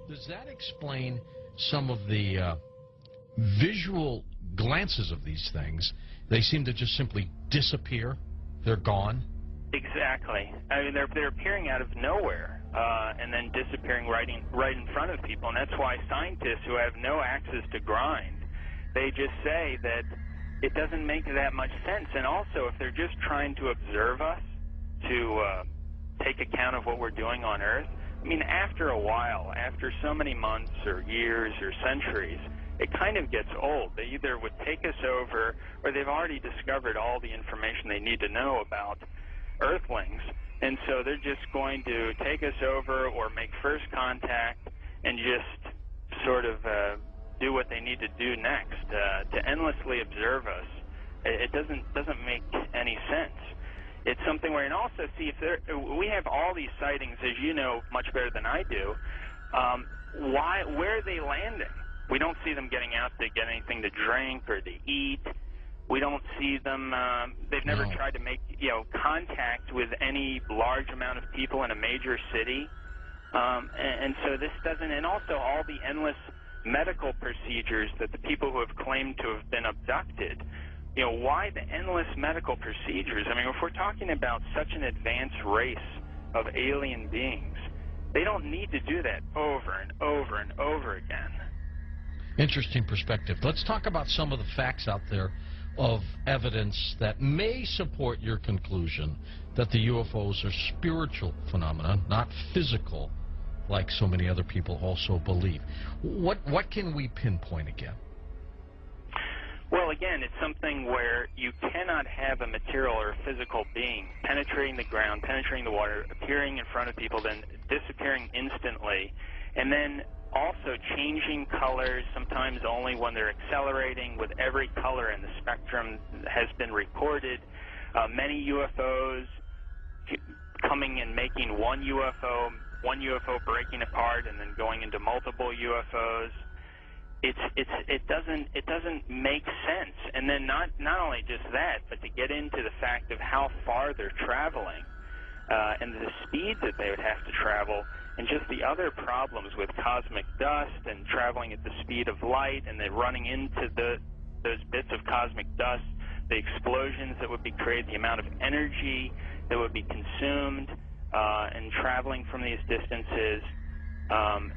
Does that explain some of the visual glances of these things? They seem to just simply disappear. They're gone. Exactly. I mean, they're appearing out of nowhere and then disappearing right in front of people. And that's why scientists who have no axes to grind, they just say that it doesn't make that much sense. And also, if they're just trying to observe us, to take account of what we're doing on Earth, I mean, after a while, after so many months or years or centuries, it kind of gets old. They either would take us over, or they've already discovered all the information they need to know about Earthlings, and so they're just going to take us over or make first contact and just sort of do what they need to do next. To endlessly observe us, it doesn't make any sense. It's something where, and also see if we have all these sightings, as you know much better than I do. Where are they landing? We don't see them getting out to get anything to drink or to eat. We don't see them. They've never tried to make contact with any large amount of people in a major city, and so this doesn't. And also all the endless medical procedures that the people who have claimed to have been abducted why the endless medical procedures? I mean, if we're talking about such an advanced race of alien beings, they don't need to do that over and over and over again. Interesting perspective. Let's talk about some of the facts out there of evidence that may support your conclusion that the UFOs are spiritual phenomena, not physical, like so many other people also believe. What can we pinpoint again? Well, again, it's something where you cannot have a material or physical being penetrating the ground, penetrating the water, appearing in front of people, then disappearing instantly, and then also changing colors, sometimes only when they're accelerating, with every color in the spectrum has been recorded. Many UFOs coming and making one UFO breaking apart and then going into multiple UFOs. It doesn't make sense. And then not only just that, but to get into the fact of how far they're traveling and the speeds that they would have to travel, and just the other problems with cosmic dust and traveling at the speed of light, and then running into those bits of cosmic dust, the explosions that would be created, the amount of energy that would be consumed and traveling from these distances.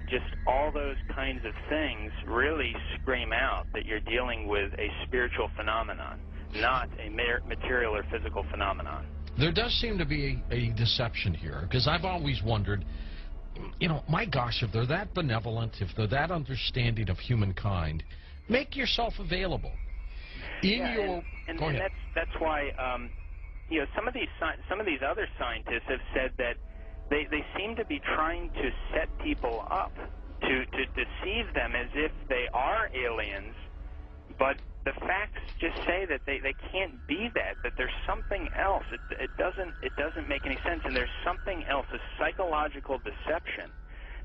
Just all those kinds of things really scream out that you're dealing with a spiritual phenomenon, not a material or physical phenomenon. There does seem to be a deception here, because I've always wondered, my gosh, if they're that benevolent, if they're that understanding of humankind, make yourself available. That's why some of these other scientists have said that they seem to be trying to set people up to deceive them as if they are aliens, but the facts just say that they can't be that there's something else. It doesn't make any sense, and there's something else, a psychological deception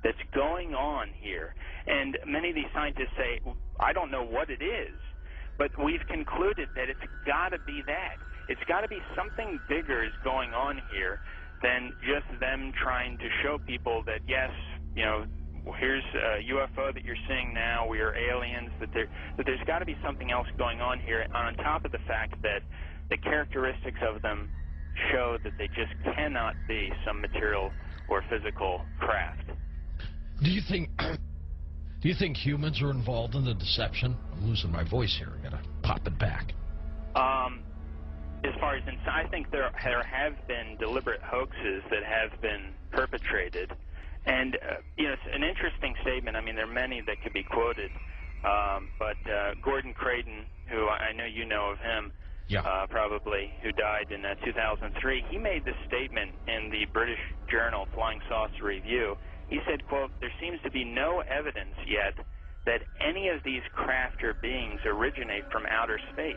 that's going on here. And many of these scientists say, I don't know what it is, but we've concluded that it's got to be that. It's got to be something bigger is going on here than just them trying to show people that, yes, here's a UFO that you're seeing now, we are aliens, that there's got to be something else going on here, on top of the fact that the characteristics of them show that they just cannot be some material or physical craft. Do you think humans are involved in the deception? I'm losing my voice here. I gotta pop it back. As far as I think there have been deliberate hoaxes that have been perpetrated. And, it's an interesting statement. I mean, there are many that could be quoted. But Gordon Creighton, who I know you know of him, probably, who died in 2003, he made this statement in the British journal Flying Saucer Review. He said, quote, "There seems to be no evidence yet that any of these craft or beings originate from outer space."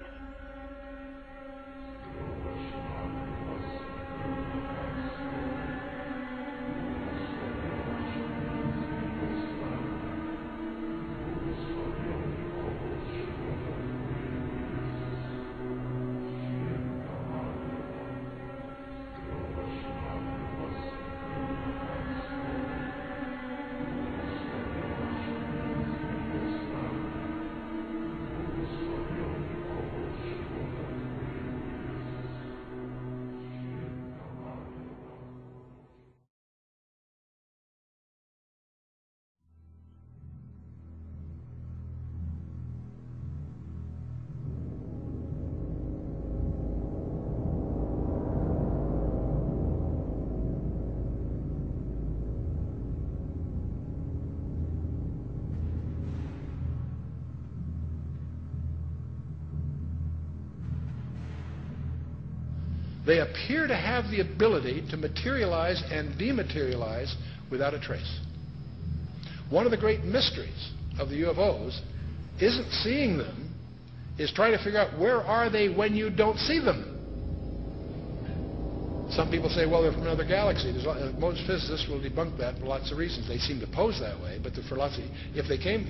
They appear to have the ability to materialize and dematerialize without a trace. One of the great mysteries of the UFOs isn't seeing them, is trying to figure out where are they when you don't see them. Some people say, well, they're from another galaxy. Most physicists will debunk that for lots of reasons. They seem to pose that way, but for lots of, if they came,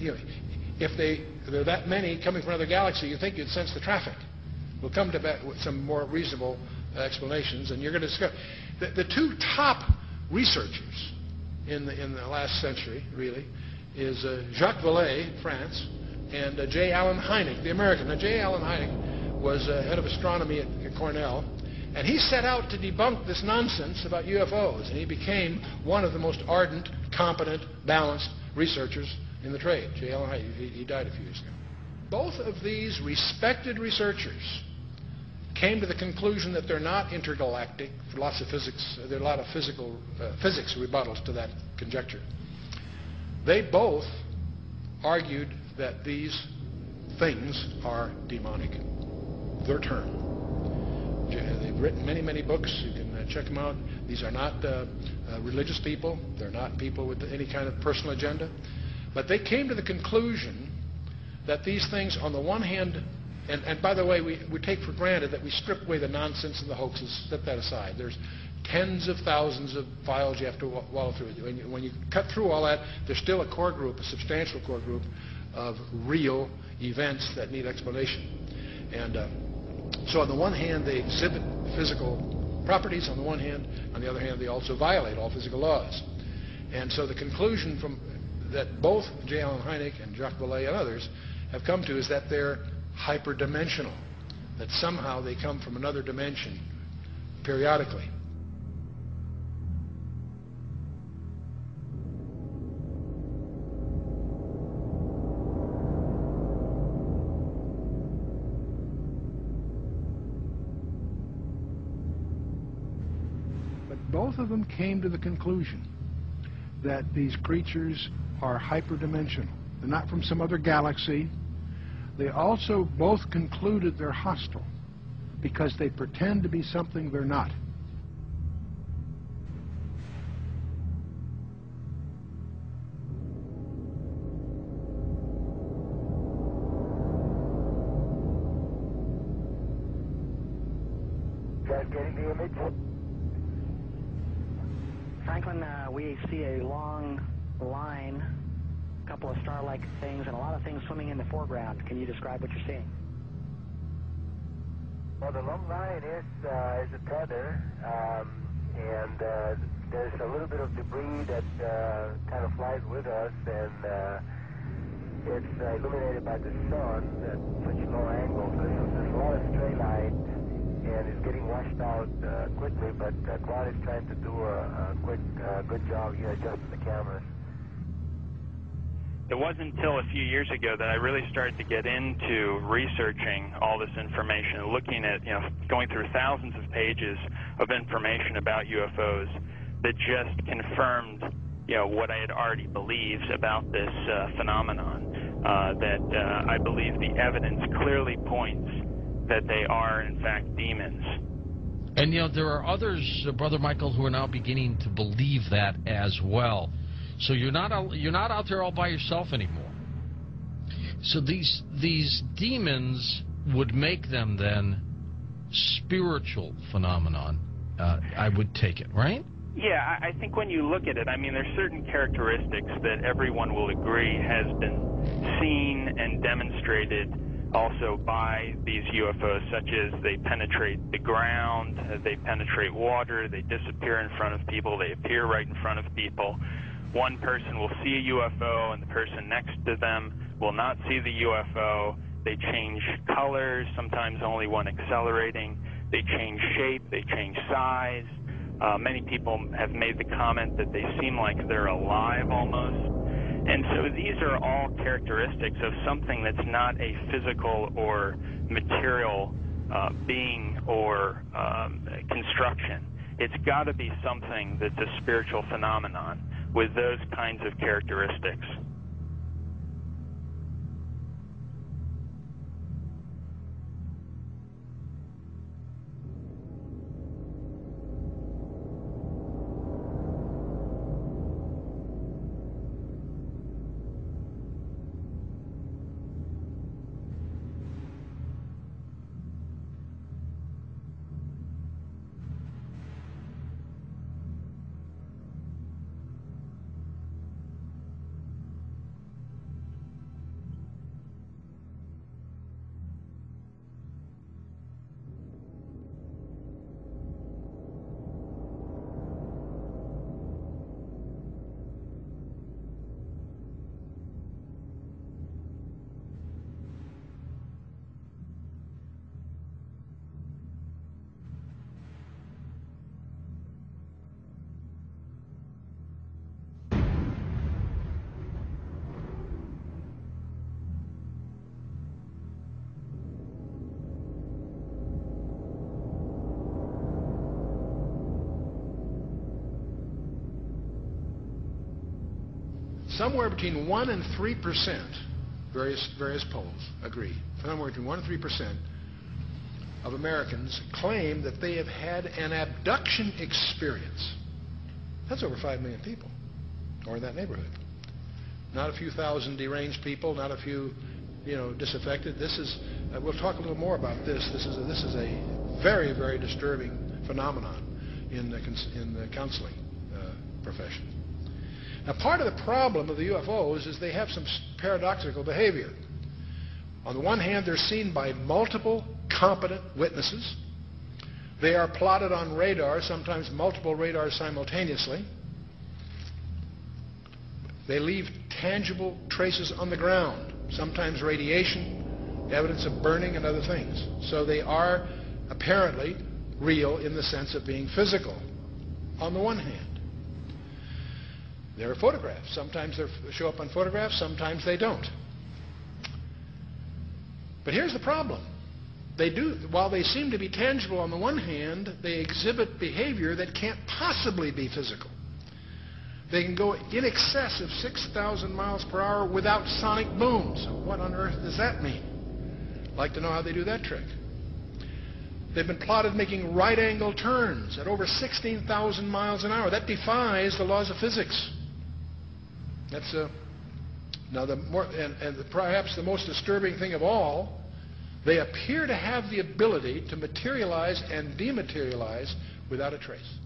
if there are that many coming from another galaxy, you think you'd sense the traffic. We'll come to that with some more reasonable explanations, and you're going to discover the two top researchers in the last century, really, is Jacques Vallée, France, and J. Allen Hynek, the American. Now, J. Allen Hynek was head of astronomy at Cornell, and he set out to debunk this nonsense about UFOs, and he became one of the most ardent, competent, balanced researchers in the trade. J. Allen Hynek, he died a few years ago. Both of these respected researchers came to the conclusion that they're not intergalactic. For lots of physics, there are a lot of physics rebuttals to that conjecture. They both argued that these things are demonic. Their term. They've written many, many books. You can check them out. These are not religious people. They're not people with any kind of personal agenda. But they came to the conclusion that these things, on the one hand, and by the way, we take for granted that we strip away the nonsense and the hoaxes, set that aside. There's tens of thousands of files you have to wallow through. When you cut through all that, there's still a core group, a substantial core group of real events that need explanation. And so on the one hand, they exhibit physical properties on the one hand. On the other hand, they also violate all physical laws. And so the conclusion from that both J. Allen Hynek and Jacques Vallée and others have come to is that they're hyperdimensional, that somehow they come from another dimension periodically. But both of them came to the conclusion that these creatures are hyperdimensional. They're not from some other galaxy. They also both concluded they're hostile because they pretend to be something they're not. Guys getting the image? Franklin, we see a long line, a couple of star-like things, and a lot of things swimming in the foreground. Can you describe what you're seeing? Well, the long line is a tether, and there's a little bit of debris that kind of flies with us, and it's illuminated by the sun at such a low angle. So there's a lot of stray light, and it's getting washed out quickly, but Claude is trying to do a good job here adjusting the cameras. It wasn't until a few years ago that I really started to get into researching all this information and looking at, going through thousands of pages of information about UFOs that just confirmed, what I had already believed about this phenomenon. That I believe the evidence clearly points that they are, in fact, demons. And, there are others, Brother Michael, who are now beginning to believe that as well. So you're not out there all by yourself anymore. So these demons would make them then spiritual phenomenon, I would take it, right? Yeah, I think when you look at it, there's certain characteristics that everyone will agree has been seen and demonstrated also by these UFOs, such as they penetrate the ground, they penetrate water, they disappear in front of people, they appear right in front of people. One person will see a UFO and the person next to them will not see the UFO. They change colors, sometimes only one accelerating. They change shape, they change size. Many people have made the comment that they seem like they're alive almost. And so these are all characteristics of something that's not a physical or material being or construction. It's got to be something that's a spiritual phenomenon with those kinds of characteristics. somewhere between 1 and 3%, various polls agree, somewhere between 1 and 3% of Americans claim that they have had an abduction experience. That's over 5 million people, or in that neighborhood. Not a few thousand deranged people, not a few, disaffected. This is, we'll talk a little more about this. This is a very, very disturbing phenomenon in the counseling profession. Now, part of the problem of the UFOs is they have some paradoxical behavior. On the one hand, they're seen by multiple competent witnesses. They are plotted on radar, sometimes multiple radars simultaneously. They leave tangible traces on the ground, sometimes radiation, evidence of burning, and other things. So they are apparently real in the sense of being physical, on the one hand. There are photographs. Sometimes they show up on photographs, sometimes they don't. But here's the problem. While they seem to be tangible on the one hand, they exhibit behavior that can't possibly be physical. They can go in excess of 6,000 miles per hour without sonic booms. What on earth does that mean? I'd like to know how they do that trick. They've been plotted making right-angle turns at over 16,000 miles an hour. That defies the laws of physics. That's now perhaps the most disturbing thing of all. They appear to have the ability to materialize and dematerialize without a trace.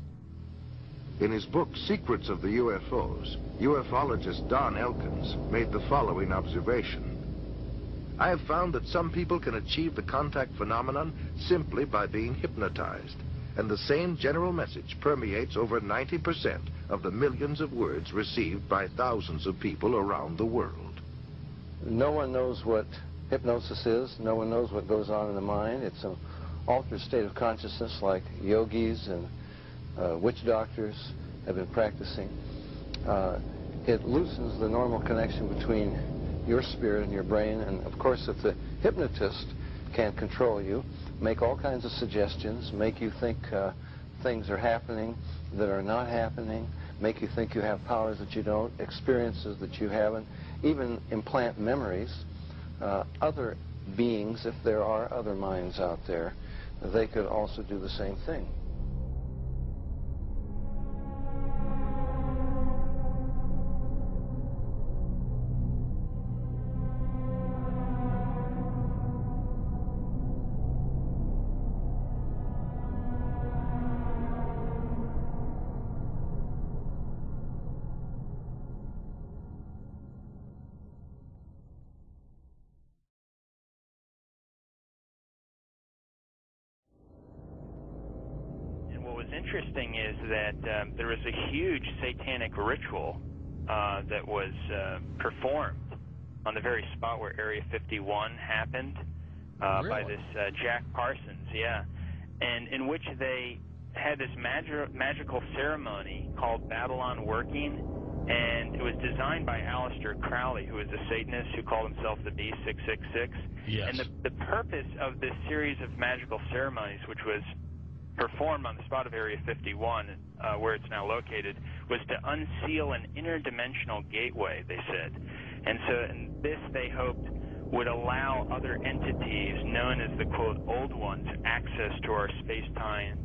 In his book, Secrets of the UFOs, ufologist Don Elkins made the following observation. I have found that some people can achieve the contact phenomenon simply by being hypnotized, and the same general message permeates over 90% of the millions of words received by thousands of people around the world. No one knows what hypnosis is. No one knows what goes on in the mind. It's an altered state of consciousness like yogis and witch doctors have been practicing. It loosens the normal connection between your spirit and your brain, and of course if the hypnotist can't control you, make all kinds of suggestions, make you think things are happening that are not happening, make you think you have powers that you don't, experiences that you haven't, even implant memories. Other beings, if there are other minds out there, they could also do the same thing. Interesting is that there was a huge satanic ritual that was performed on the very spot where Area 51 happened by this Jack Parsons, and in which they had this magical ceremony called Babylon Working, and it was designed by Aleister Crowley, who was a Satanist who called himself the B666. Yes. And the purpose of this series of magical ceremonies, which was performed on the spot of Area 51, where it's now located, was to unseal an interdimensional gateway, they said. And this, they hoped, would allow other entities known as the, quote, old ones, access to our space-time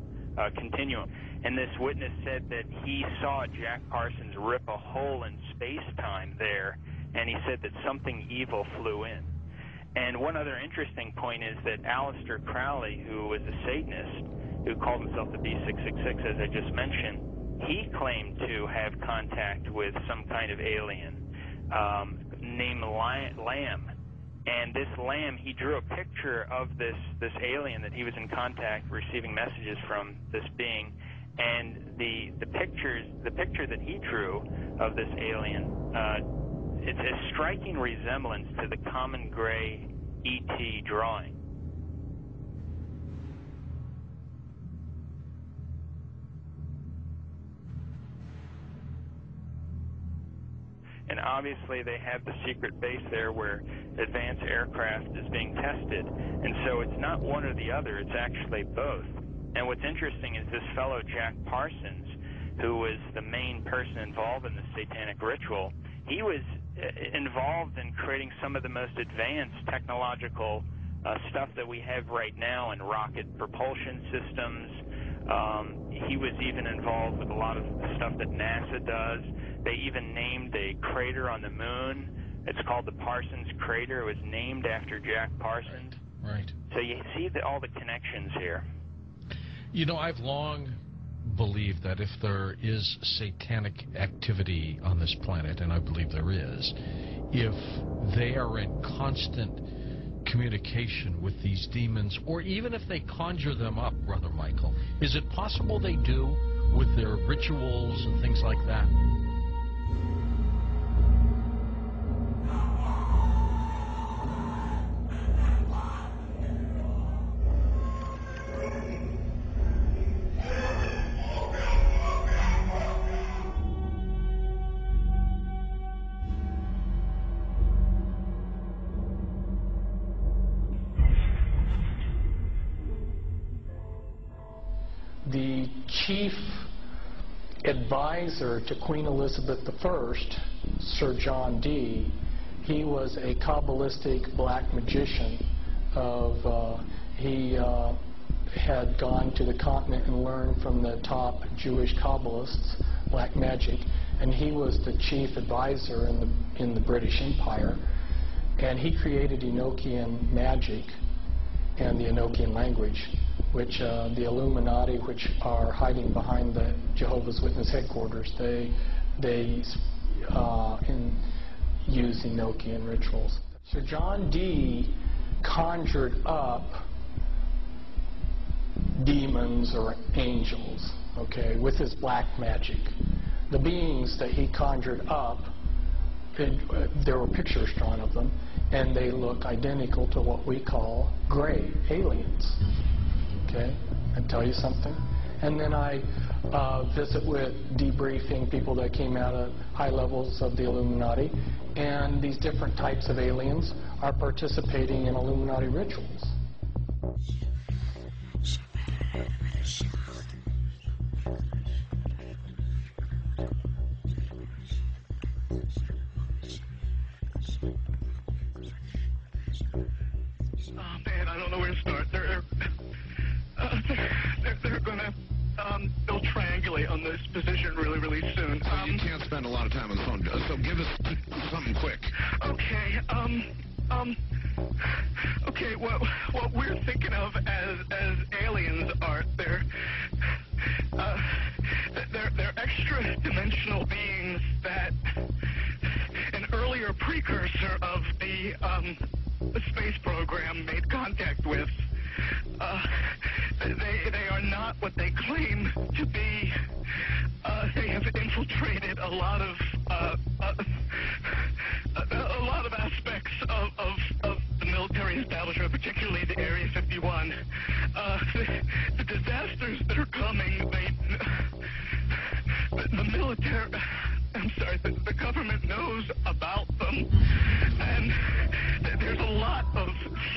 continuum. And this witness said that he saw Jack Parsons rip a hole in space-time there, and he said that something evil flew in. And one other interesting point is that Aleister Crowley, who was a Satanist, who called himself the B666, as I just mentioned, he claimed to have contact with some kind of alien named Lamb. And this Lamb, he drew a picture of this alien that he was in contact, receiving messages from this being. And the picture that he drew of this alien, it's a striking resemblance to the common gray ET drawing. And obviously they have the secret base there where advanced aircraft is being tested. And so it's not one or the other, it's actually both. And what's interesting is this fellow Jack Parsons, who was the main person involved in the satanic ritual, he was involved in creating some of the most advanced technological stuff that we have right now in rocket propulsion systems. He was even involved with a lot of the stuff that NASA does. They even named a crater on the moon. It's called the Parsons Crater. It was named after Jack Parsons. Right. So you see all the connections here. You know, I've long believed that if there is satanic activity on this planet, and I believe there is, if they are in constant communication with these demons, or even if they conjure them up, Brother Michael, is it possible they do with their rituals and things like that? The chief advisor to Queen Elizabeth I, Sir John Dee, he was a Kabbalistic black magician. He had gone to the continent and learned from the top Jewish Kabbalists black magic, and he was the chief advisor in the British Empire. And he created Enochian magic and the Enochian language, which the Illuminati, which are hiding behind the Jehovah's Witness headquarters, they use Enochian rituals. So John Dee conjured up demons or angels, okay, with his black magic. The beings that he conjured up, there were pictures drawn of them, and they look identical to what we call gray aliens. Okay, and tell you something. And then I visit with debriefing people that came out of high levels of the Illuminati, and these different types of aliens are participating in Illuminati rituals. Oh man, I don't know where to start. They're gonna they'll triangulate on this position really soon. So you can't spend a lot of time on the phone, so give us something quick. Okay, okay, what we're thinking of as aliens are they're extra-dimensional beings that an earlier precursor of the space program made contact with. They are not what they claim to be. They have infiltrated a lot of aspects of the military establishment, particularly the Area 51. The disasters that are coming, the military, I'm sorry, the government knows about them, and there's a lot of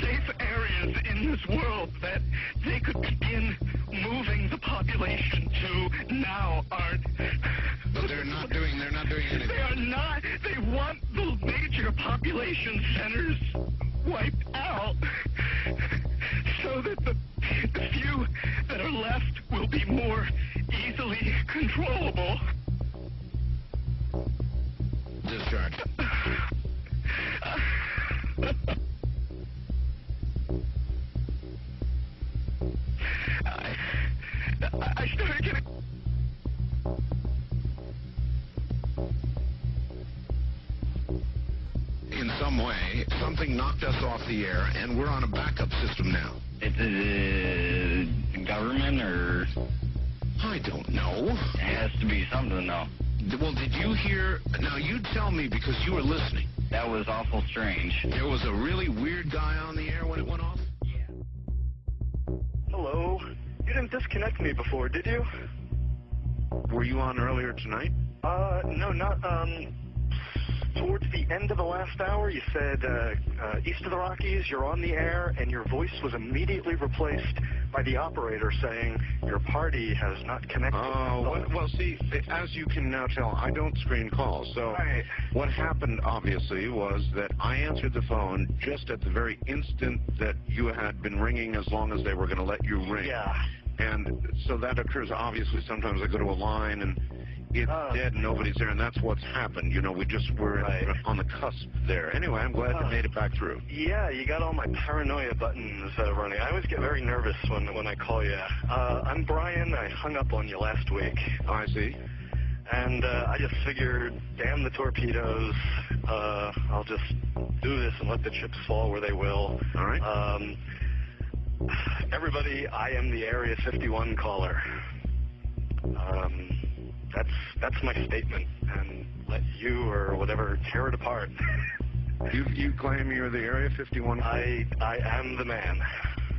safe areas in this world that they could begin moving the population to now aren't. But they're not doing anything. They are not. They want the major population centers wiped out so that the few that are left will be more easily controllable. Discharge. I started getting... In some way, something knocked us off the air, and we're on a backup system now. Is it government, or...? I don't know. It has to be something, though. Well, did you hear... Now, you tell me, because you were listening. That was awful strange. There was a really weird guy on the air when it went off? Yeah. Hello? You didn't disconnect me before, did you? Were you on earlier tonight? No, not, Towards the end of the last hour, you said east of the Rockies, you're on the air, and your voice was immediately replaced by the operator saying your party has not connected. Oh, well, see, as you can now tell, I don't screen calls. So what happened, obviously, was that I answered the phone just at the very instant that you had been ringing, as long as they were going to let you ring. Yeah. And so that occurs, obviously. Sometimes I go to a line and it's dead and nobody's there, and that's what's happened. You know, we're on the cusp there. Anyway, I'm glad you made it back through. Yeah, you got all my paranoia buttons running. I always get very nervous when I call you. I'm Brian. I hung up on you last week. Oh, I see. And I just figured, damn the torpedoes. I'll just do this and let the chips fall where they will. All right. Everybody, I am the Area 51 caller. That's my statement, and let you or whatever tear it apart. You claim you're the Area 51 caller? I am the man.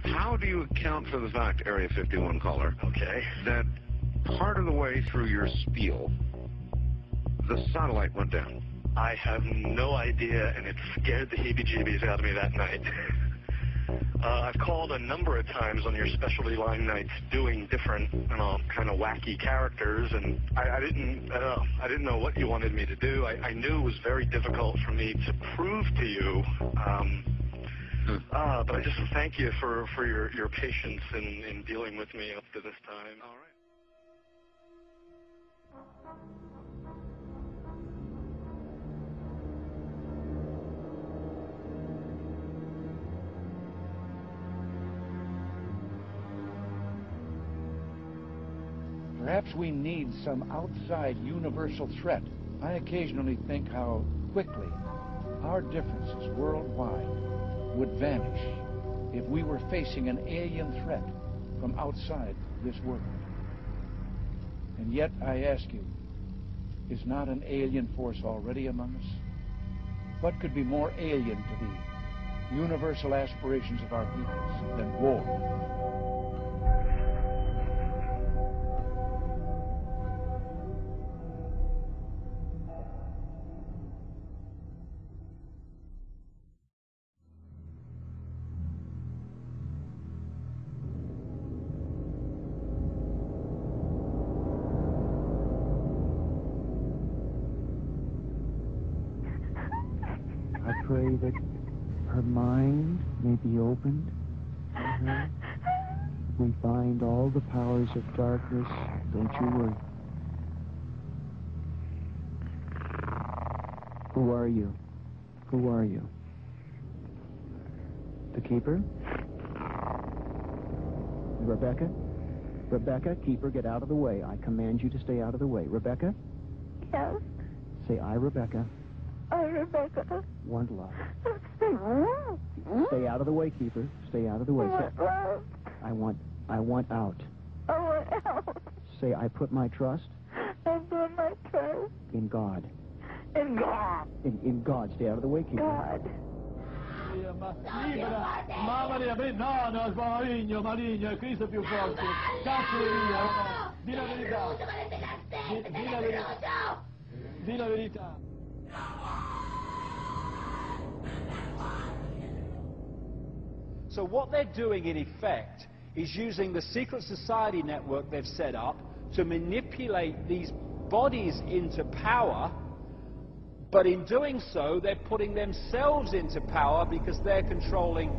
How do you account for the fact, Area 51 caller, okay, that part of the way through your spiel, the satellite went down? I have no idea, and it scared the heebie-jeebies out of me that night. I've called a number of times on your specialty line nights doing different, kind of wacky characters, and I didn't know what you wanted me to do. I knew it was very difficult for me to prove to you, but I just thank you for your patience in dealing with me up to this time. All right. Perhaps we need some outside universal threat. I occasionally think how quickly our differences worldwide would vanish if we were facing an alien threat from outside this world. And yet, I ask you, is not an alien force already among us? What could be more alien to the universal aspirations of our peoples than war? I pray that her mind may be opened to her. We bind all the powers of darkness. Don't you worry. Who are you? Who are you? The Keeper? Rebecca? Rebecca, Keeper, get out of the way. I command you to stay out of the way. Rebecca? Yes? Say, I, Rebecca, Rebecca. want love. Stay out of the way, Keeper. Stay out of the way. Say, love. I want out. I want out. Say, I put my trust I put my trust in God. in God. In God. Stay out of the way, Keeper. God. Libera, mamma mia, no, no, maligno, maligno, è Cristo più forte. Cazzo via, di la verità. Di la verità. Di la verità. So what they're doing, in effect, is using the secret society network they've set up to manipulate these bodies into power, but in doing so, they're putting themselves into power because they're controlling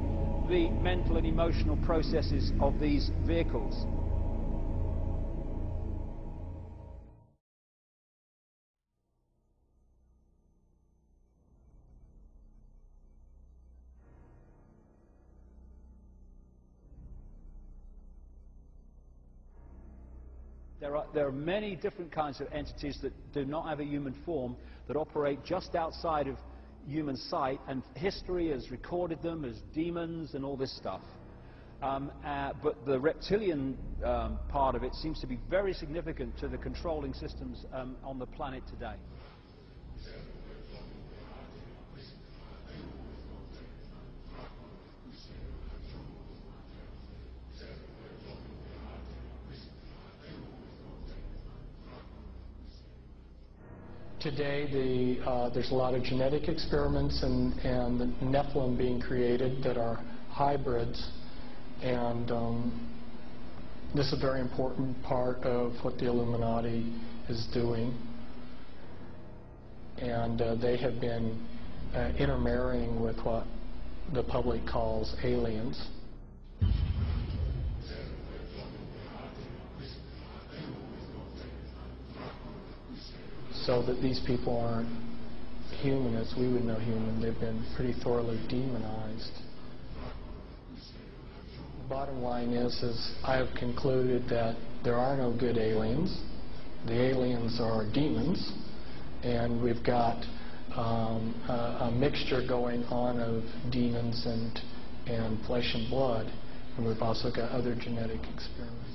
the mental and emotional processes of these vehicles. There are many different kinds of entities that do not have a human form, that operate just outside of human sight, and history has recorded them as demons and all this stuff. But the reptilian part of it seems to be very significant to the controlling systems on the planet today. Today, there's a lot of genetic experiments and the Nephilim being created that are hybrids, and this is a very important part of what the Illuminati is doing. And they have been intermarrying with what the public calls aliens. So that these people aren't human as we would know human. They've been pretty thoroughly demonized. The bottom line is I have concluded that there are no good aliens. The aliens are demons, and we've got a mixture going on of demons and flesh and blood, and we've also got other genetic experiments.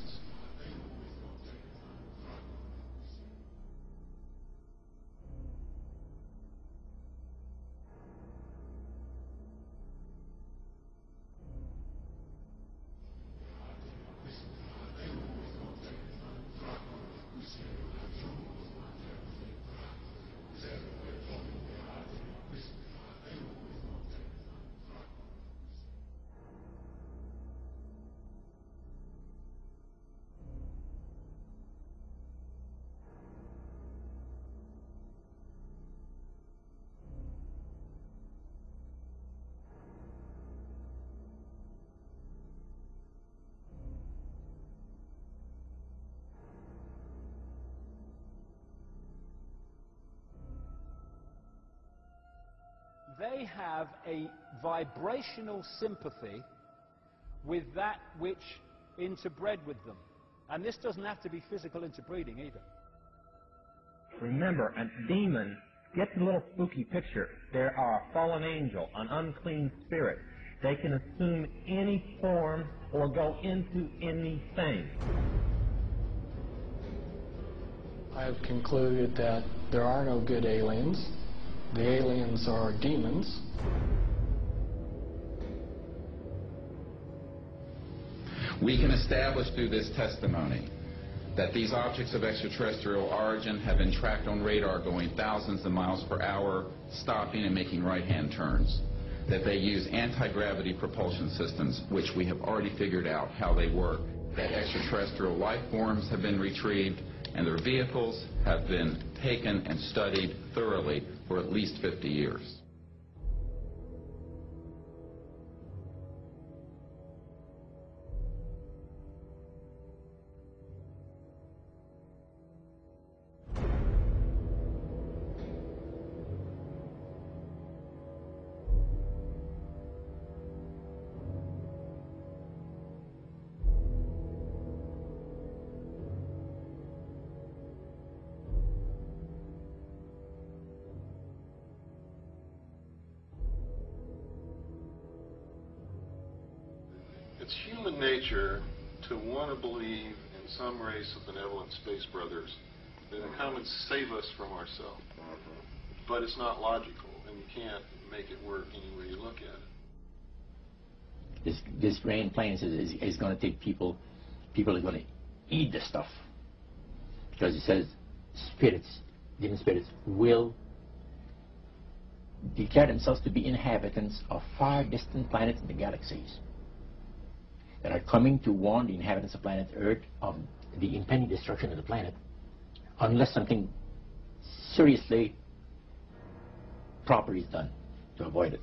They have a vibrational sympathy with that which interbred with them. And this doesn't have to be physical interbreeding either. Remember, a demon, get the little spooky picture. They are a fallen angel, an unclean spirit. They can assume any form or go into anything. I have concluded that there are no good aliens. The aliens are demons. We can establish through this testimony that these objects of extraterrestrial origin have been tracked on radar going thousands of miles per hour, stopping and making right-hand turns. That they use anti-gravity propulsion systems, which we have already figured out how they work. That extraterrestrial life forms have been retrieved, and their vehicles have been taken and studied thoroughly for at least 50 years. It's human nature to want to believe in some race of benevolent space brothers that will come and save us from ourselves. But it's not logical, and you can't make it work any way you look at it. This brain planes is going to take people are going to eat the stuff. Because it says spirits, demon spirits, will declare themselves to be inhabitants of far distant planets in the galaxies that are coming to warn the inhabitants of planet Earth of the impending destruction of the planet unless something seriously proper is done to avoid it.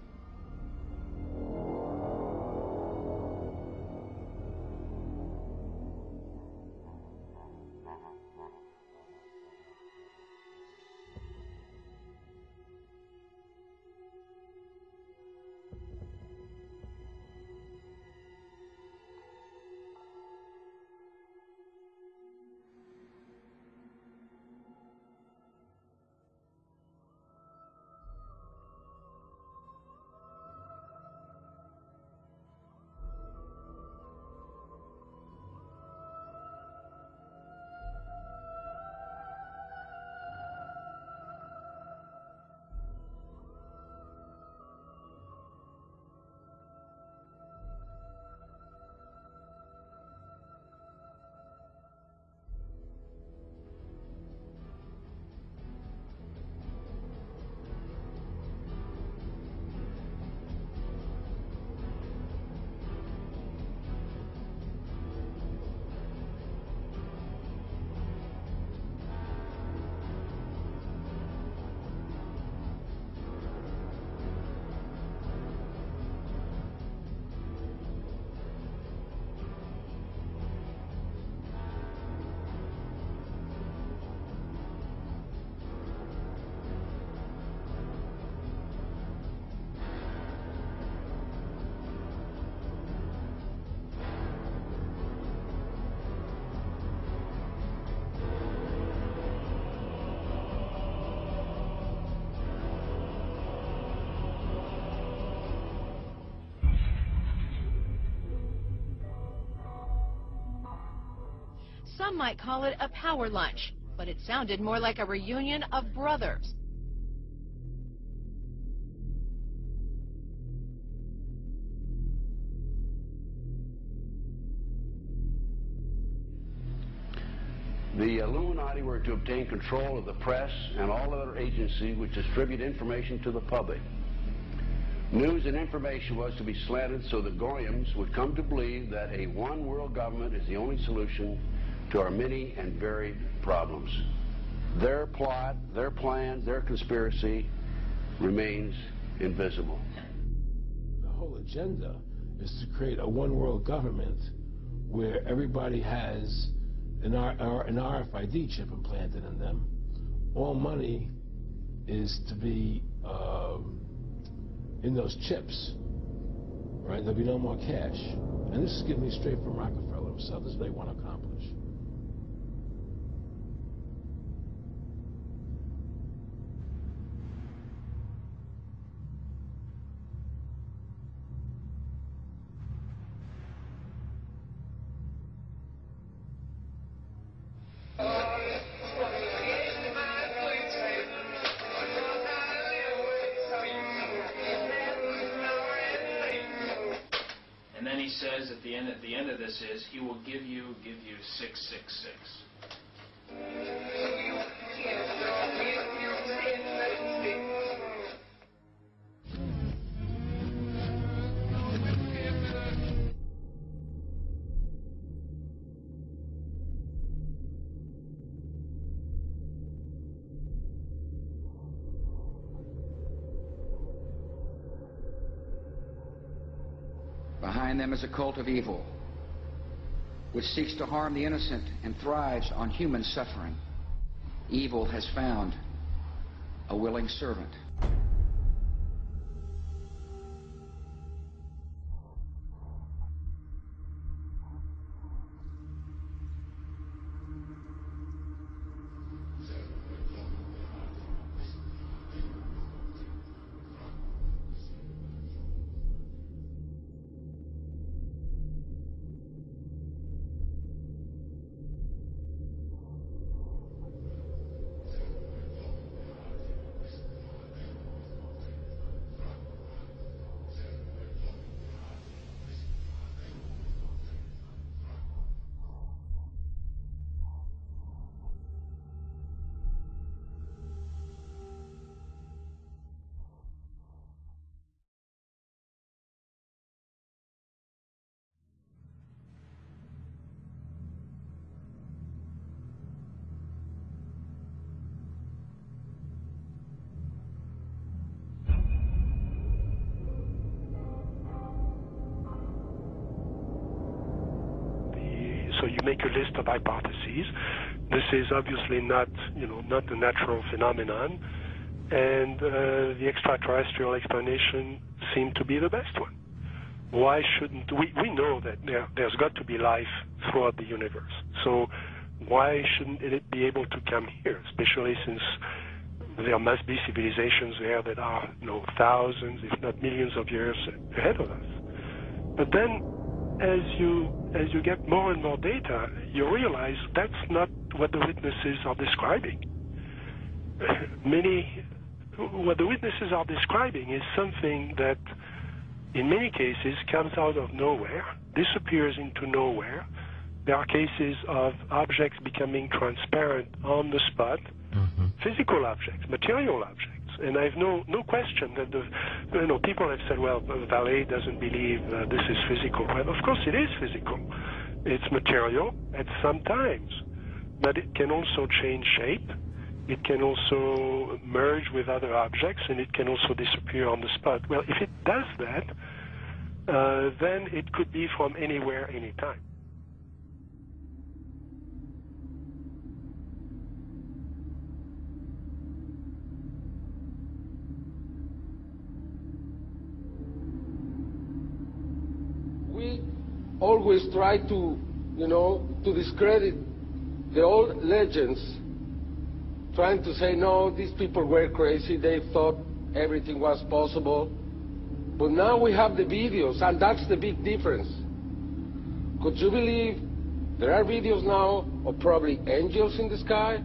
Some might call it a power lunch, but it sounded more like a reunion of brothers. The Illuminati were to obtain control of the press and all other agencies which distribute information to the public. News and information was to be slanted so that Goyams would come to believe that a one world government is the only solution to our many and varied problems. Their plot, their plan, their conspiracy remains invisible. The whole agenda is to create a one world government where everybody has an RFID chip implanted in them. All money is to be in those chips, right? There'll be no more cash. And this is getting me straight from Rockefeller himself. This is what they want to accomplish. And then he says at the end of this is he will give you 666. Behind them is a cult of evil, which seeks to harm the innocent and thrives on human suffering. Evil has found a willing servant. So you make a list of hypotheses. This is obviously not a natural phenomenon, and the extraterrestrial explanation seemed to be the best one. Why shouldn't we know that there's got to be life throughout the universe? So why shouldn't it be able to come here, especially since there must be civilizations there that are thousands, if not millions of years ahead of us? But then, as you get more and more data, you realize that's not what the witnesses are describing. What the witnesses are describing is something that, in many cases, comes out of nowhere, disappears into nowhere. There are cases of objects becoming transparent on the spot, physical objects, material objects. And I have no question that people have said, well, Vallée doesn't believe this is physical. Well, of course it is physical. It's material at some times, but it can also change shape. It can also merge with other objects, and it can also disappear on the spot. Well, if it does that, then it could be from anywhere, anytime. We always try to, to discredit the old legends, trying to say, no, these people were crazy, they thought everything was possible. But now we have the videos, and that's the big difference. Could you believe There are videos now of probably angels in the sky.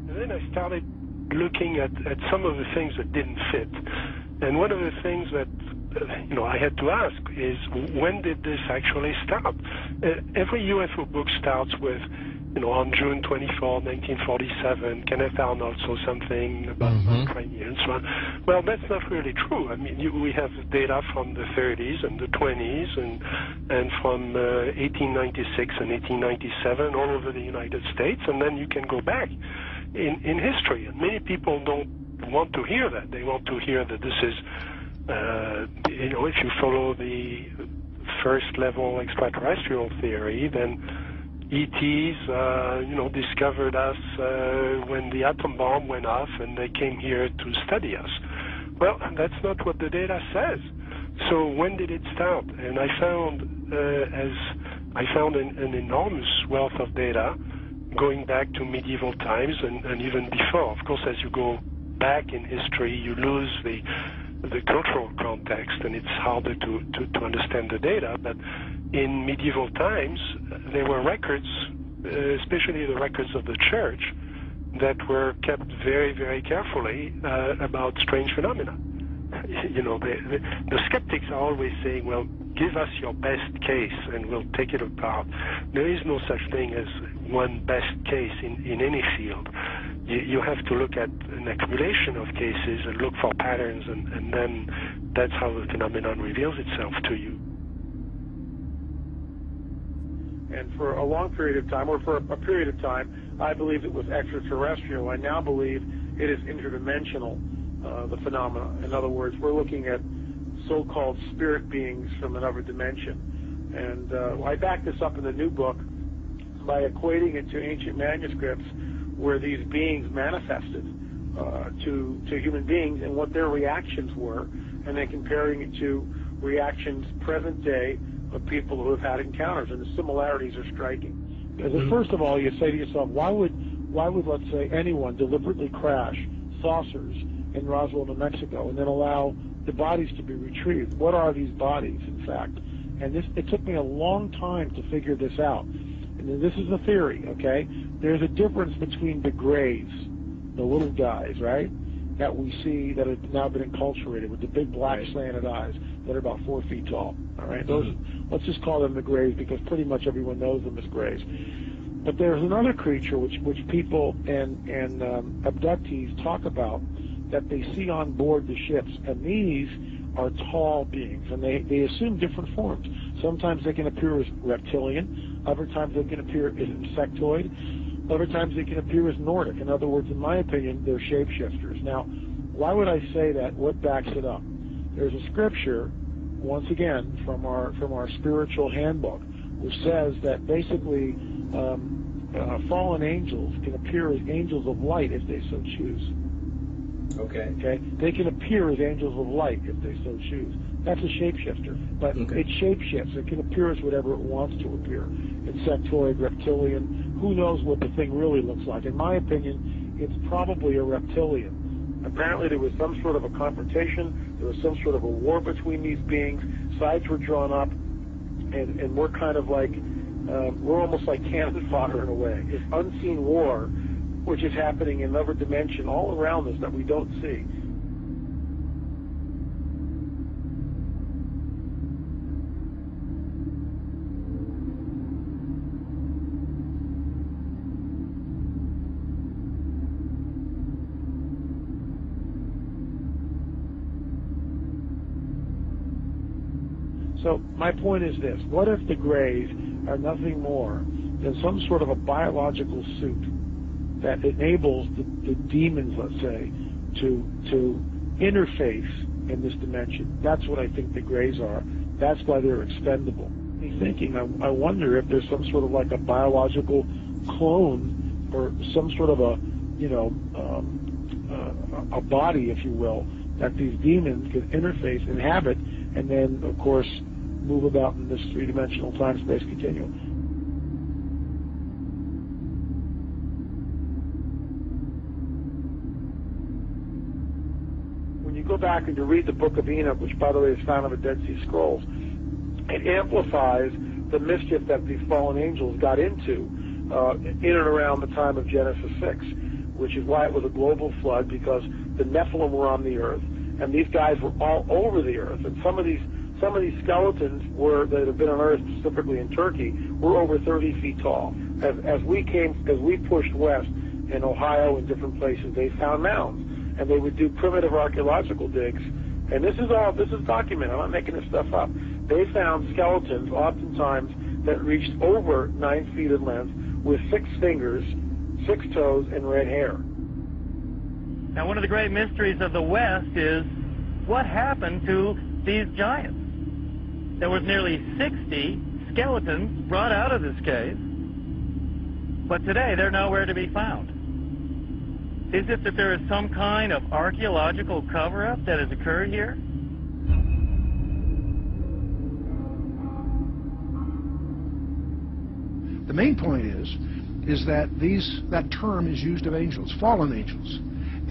And then I started looking at some of the things that didn't fit. And one of the things that I had to ask is, when did this actually start? Every UFO book starts with, on June 24, 1947, Kenneth Arnold saw something about Crimea and so on. Well, that's not really true. I mean, we have data from the 30s and the 20s and from 1896 and 1897 all over the United States, and then you can go back in history. And many people don't want to hear that. They want to hear that this is, if you follow the first level extraterrestrial theory, then ETs, discovered us when the atom bomb went off and they came here to study us. Well, that's not what the data says. So when did it start? And I found, an enormous wealth of data going back to medieval times and even before. Of course, as you go back in history, you lose the cultural context, and it's harder to understand the data. But in medieval times, there were records, especially the records of the church, that were kept very, very carefully about strange phenomena. The skeptics are always saying, well, give us your best case and we'll take it apart. There is no such thing as one best case in any field. You have to look at an accumulation of cases and look for patterns, and then that's how the phenomenon reveals itself to you. And for a long period of time, or for a period of time, I believed it was extraterrestrial. I now believe it is interdimensional, the phenomena. In other words, we're looking at so-called spirit beings from another dimension. And I back this up in the new book by equating it to ancient manuscripts where these beings manifested to human beings and what their reactions were, and then comparing it to reactions present day of people who have had encounters, and the similarities are striking. Because first of all, you say to yourself, why would let's say anyone deliberately crash saucers in Roswell, New Mexico, and then allow the bodies to be retrieved? What are these bodies, in fact? And it took me a long time to figure this out. And this is a theory, okay? There's a difference between the grays, the little guys, right, that we see that have now been enculturated with the big black slanted eyes that are about 4 feet tall, all right? Those, let's just call them the grays because pretty much everyone knows them as grays. But there's another creature which people and abductees talk about that they see on board the ships, and these are tall beings, and they assume different forms. Sometimes they can appear as reptilian, other times they can appear as insectoid, other times they can appear as Nordic. In other words, in my opinion, they're shapeshifters. Now, why would I say that? What backs it up? There's a scripture, once again, from our spiritual handbook, which says that basically fallen angels can appear as angels of light if they so choose. Okay. They can appear as angels of light if they so choose. That's a shapeshifter, but it shapeshifts. It can appear as whatever it wants to appear. Insectoid, reptilian. Who knows what the thing really looks like? In my opinion, it's probably a reptilian. Apparently there was some sort of a confrontation. There was some sort of a war between these beings. Sides were drawn up, and we're kind of like, we're almost like cannon fodder in a way. It's unseen war, which is happening in another dimension all around us that we don't see. So my point is this: what if the Greys are nothing more than some sort of a biological suit that enables the demons, let's say, to interface in this dimension? That's what I think the Greys are. That's why they're expendable. Thinking, I wonder if there's some sort of like a biological clone or some sort of a, a body, if you will, that these demons can interface, inhabit, and then, of course, move about in this three-dimensional time-space continuum. When you go back and you read the Book of Enoch, which, by the way, is found in the Dead Sea Scrolls, it amplifies the mischief that these fallen angels got into in and around the time of Genesis 6, which is why it was a global flood, because the Nephilim were on the earth, and these guys were all over the earth. And some of these skeletons that have been unearthed, specifically in Turkey, were over 30 feet tall. As we pushed west in Ohio and different places, they found mounds, and they would do primitive archaeological digs. And this is documented. I'm not making this stuff up. They found skeletons, oftentimes, that reached over 9 feet in length, with 6 fingers, 6 toes, and red hair. Now, one of the great mysteries of the West is what happened to these giants. There was nearly 60 skeletons brought out of this cave, but today they're nowhere to be found. Is it that there is some kind of archaeological cover-up that has occurred here? The main point is that that term is used of angels, fallen angels.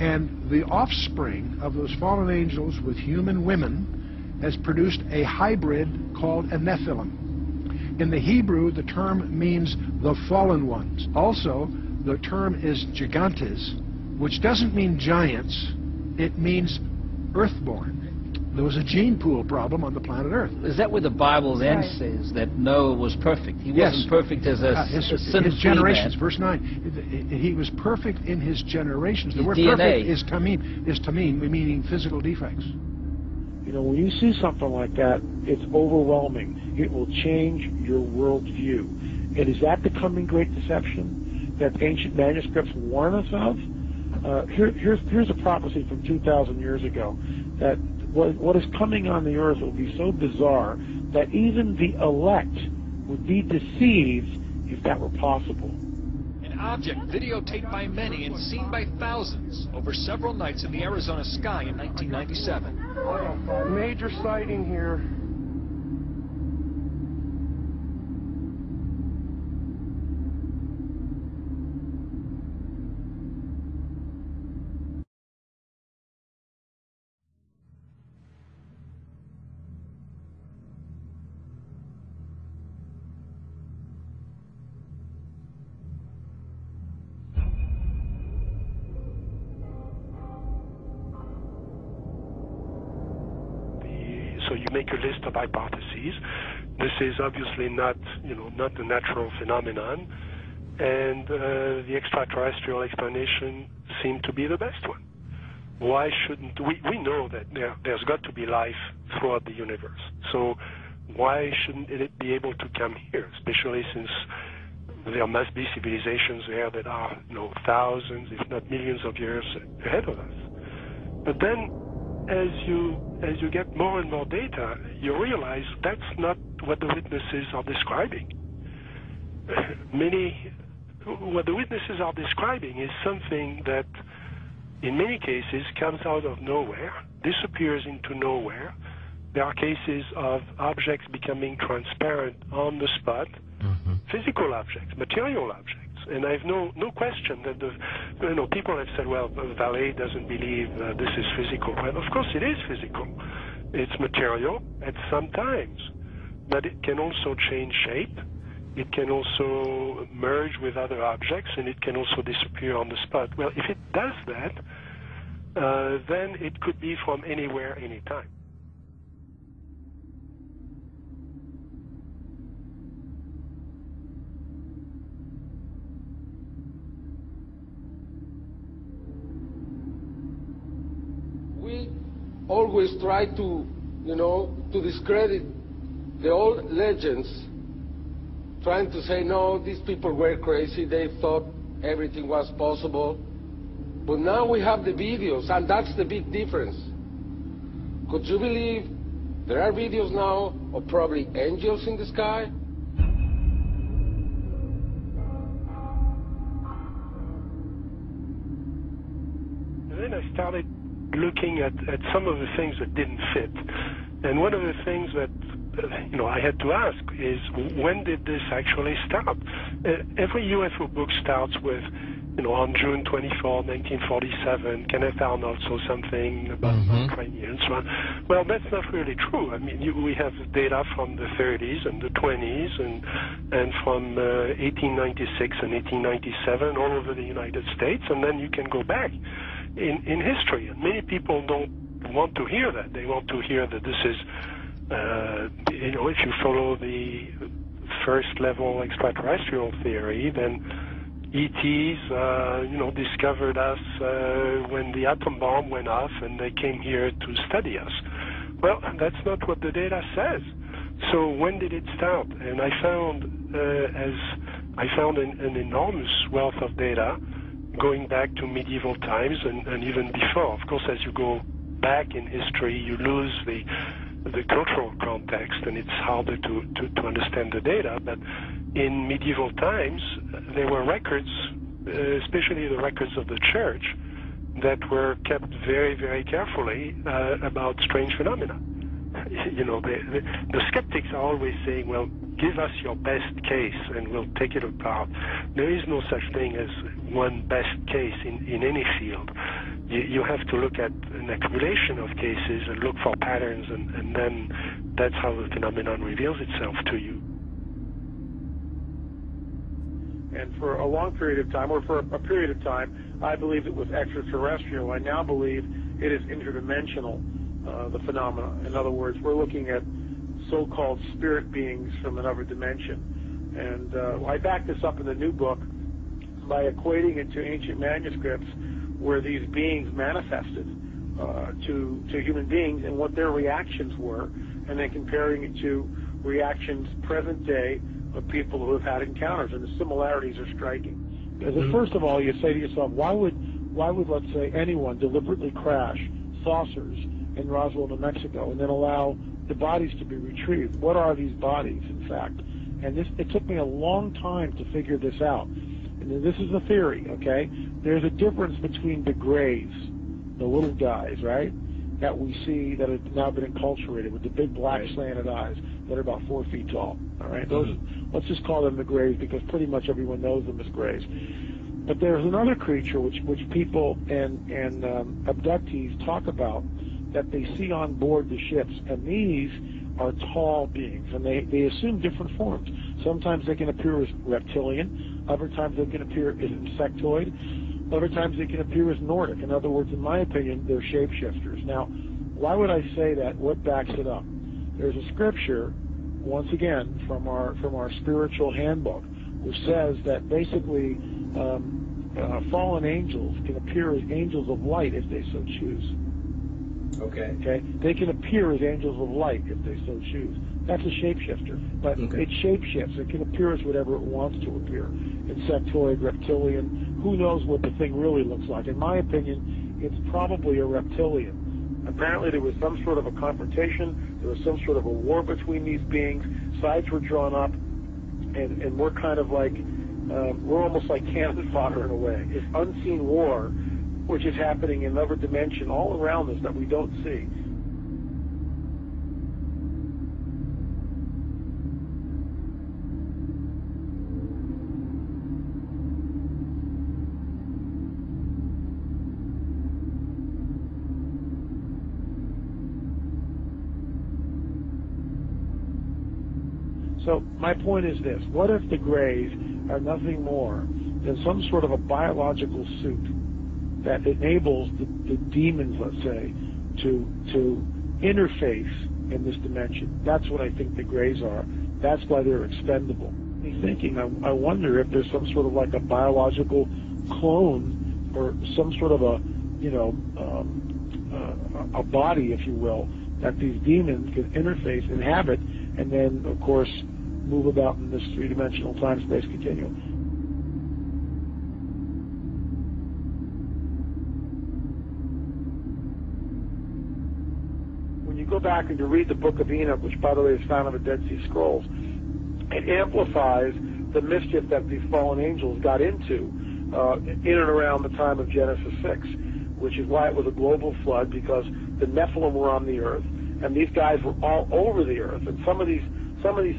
And the offspring of those fallen angels with human women has produced a hybrid called a Nephilim. In the Hebrew, the term means the fallen ones. Also, the term is gigantes, which doesn't mean giants, it means earthborn. There was a gene pool problem on the planet Earth. Is that where the Bible then says that Noah was perfect? He wasn't perfect as a his generations, verse 9. He was perfect in his generations. The word perfect is tamim, meaning physical defects. You know, when you see something like that, it's overwhelming. It will change your worldview. And is that the coming great deception that ancient manuscripts warn us of? Here's a prophecy from 2,000 years ago, that what is coming on the earth will be so bizarre that even the elect would be deceived if that were possible. An object videotaped by many and seen by thousands over several nights in the Arizona sky in 1997. Major sighting here. So you make a list of hypotheses. This is obviously not a natural phenomenon, and the extraterrestrial explanation seemed to be the best one. Why shouldn't we know that there's got to be life throughout the universe? So why shouldn't it be able to come here, especially since there must be civilizations there that are thousands, if not millions of years ahead of us? But then, as you get more and more data, you realize that's not what the witnesses are describing. What the witnesses are describing is something that, in many cases, comes out of nowhere, disappears into nowhere. There are cases of objects becoming transparent on the spot, physical objects, material objects. And I have no question that people have said, well, Vallée doesn't believe this is physical. Well, of course it is physical. It's material at some times, but it can also change shape. It can also merge with other objects, and it can also disappear on the spot. Well, if it does that, then it could be from anywhere, anytime. We always try to, to discredit the old legends, trying to say, no, these people were crazy, they thought everything was possible. But now we have the videos, and that's the big difference. Could you believe there are videos now of probably angels in the sky? And then I started looking at some of the things that didn't fit. And one of the things that I had to ask is, when did this actually start? Every UFO book starts with on June 24, 1947, Kenneth Arnold saw something about Crimea and so on. Well, that's not really true. I mean, we have data from the 30s and the 20s and from 1896 and 1897 all over the United States, and then you can go back in history. And many people don't want to hear that. They want to hear that this is, if you follow the first level extraterrestrial theory, then ETs, discovered us when the atom bomb went off and they came here to study us. Well, that's not what the data says. So when did it start? And I found an enormous wealth of data going back to medieval times and even before. Of course, as you go back in history, you lose the cultural context, and it's harder to understand the data. But in medieval times, there were records, especially the records of the church, that were kept very, very carefully about strange phenomena. The skeptics are always saying, well, give us your best case and we'll take it apart. There is no such thing as one best case in any field. You have to look at an accumulation of cases and look for patterns, and then that's how the phenomenon reveals itself to you. And for a long period of time, or for a period of time, I believed it was extraterrestrial. I now believe it is interdimensional, the phenomena. In other words, we're looking at so-called spirit beings from another dimension. And I back this up in the new book by equating it to ancient manuscripts where these beings manifested to human beings and what their reactions were, and then comparing it to reactions present day of people who have had encounters, and the similarities are striking. Because first of all, you say to yourself, why would let's say anyone deliberately crash saucers in Roswell, New Mexico, and then allow the bodies to be retrieved? What are these bodies, in fact? And it took me a long time to figure this out. And this is a theory, okay? There's a difference between the grays, the little guys, right, that we see that have now been enculturated with the big black slanted eyes that are about 4 feet tall, all right? Those, let's just call them the grays because pretty much everyone knows them as grays. But there's another creature which people and abductees talk about that they see on board the ships, and these are tall beings, and they assume different forms. Sometimes they can appear as reptilian, other times they can appear as insectoid, other times they can appear as Nordic. In other words, in my opinion, they're shapeshifters. Now, why would I say that? What backs it up? There's a scripture, once again, from our spiritual handbook, which says that basically fallen angels can appear as angels of light if they so choose. Okay. They can appear as angels of light if they so choose. That's a shapeshifter, but it shapeshifts. It can appear as whatever it wants to appear. Insectoid, reptilian. Who knows what the thing really looks like? In my opinion, it's probably a reptilian. Apparently there was some sort of a confrontation. There was some sort of a war between these beings. Sides were drawn up, and we're kind of like, we're almost like cannon fodder in a way. It's unseen war, which is happening in another dimension all around us that we don't see. So my point is this: what if the Greys are nothing more than some sort of a biological suit that enables the demons, let's say, to interface in this dimension? That's what I think the Greys are. That's why they're expendable. Thinking, I wonder if there's some sort of like a biological clone or some sort of a, a body, if you will, that these demons can interface, inhabit, and then, of course, move about in this three-dimensional time-space continuum. When you go back and you read the Book of Enoch, which, by the way, is found in the Dead Sea Scrolls, it amplifies the mischief that these fallen angels got into in and around the time of Genesis 6, which is why it was a global flood, because the Nephilim were on the earth, and these guys were all over the earth, and some of these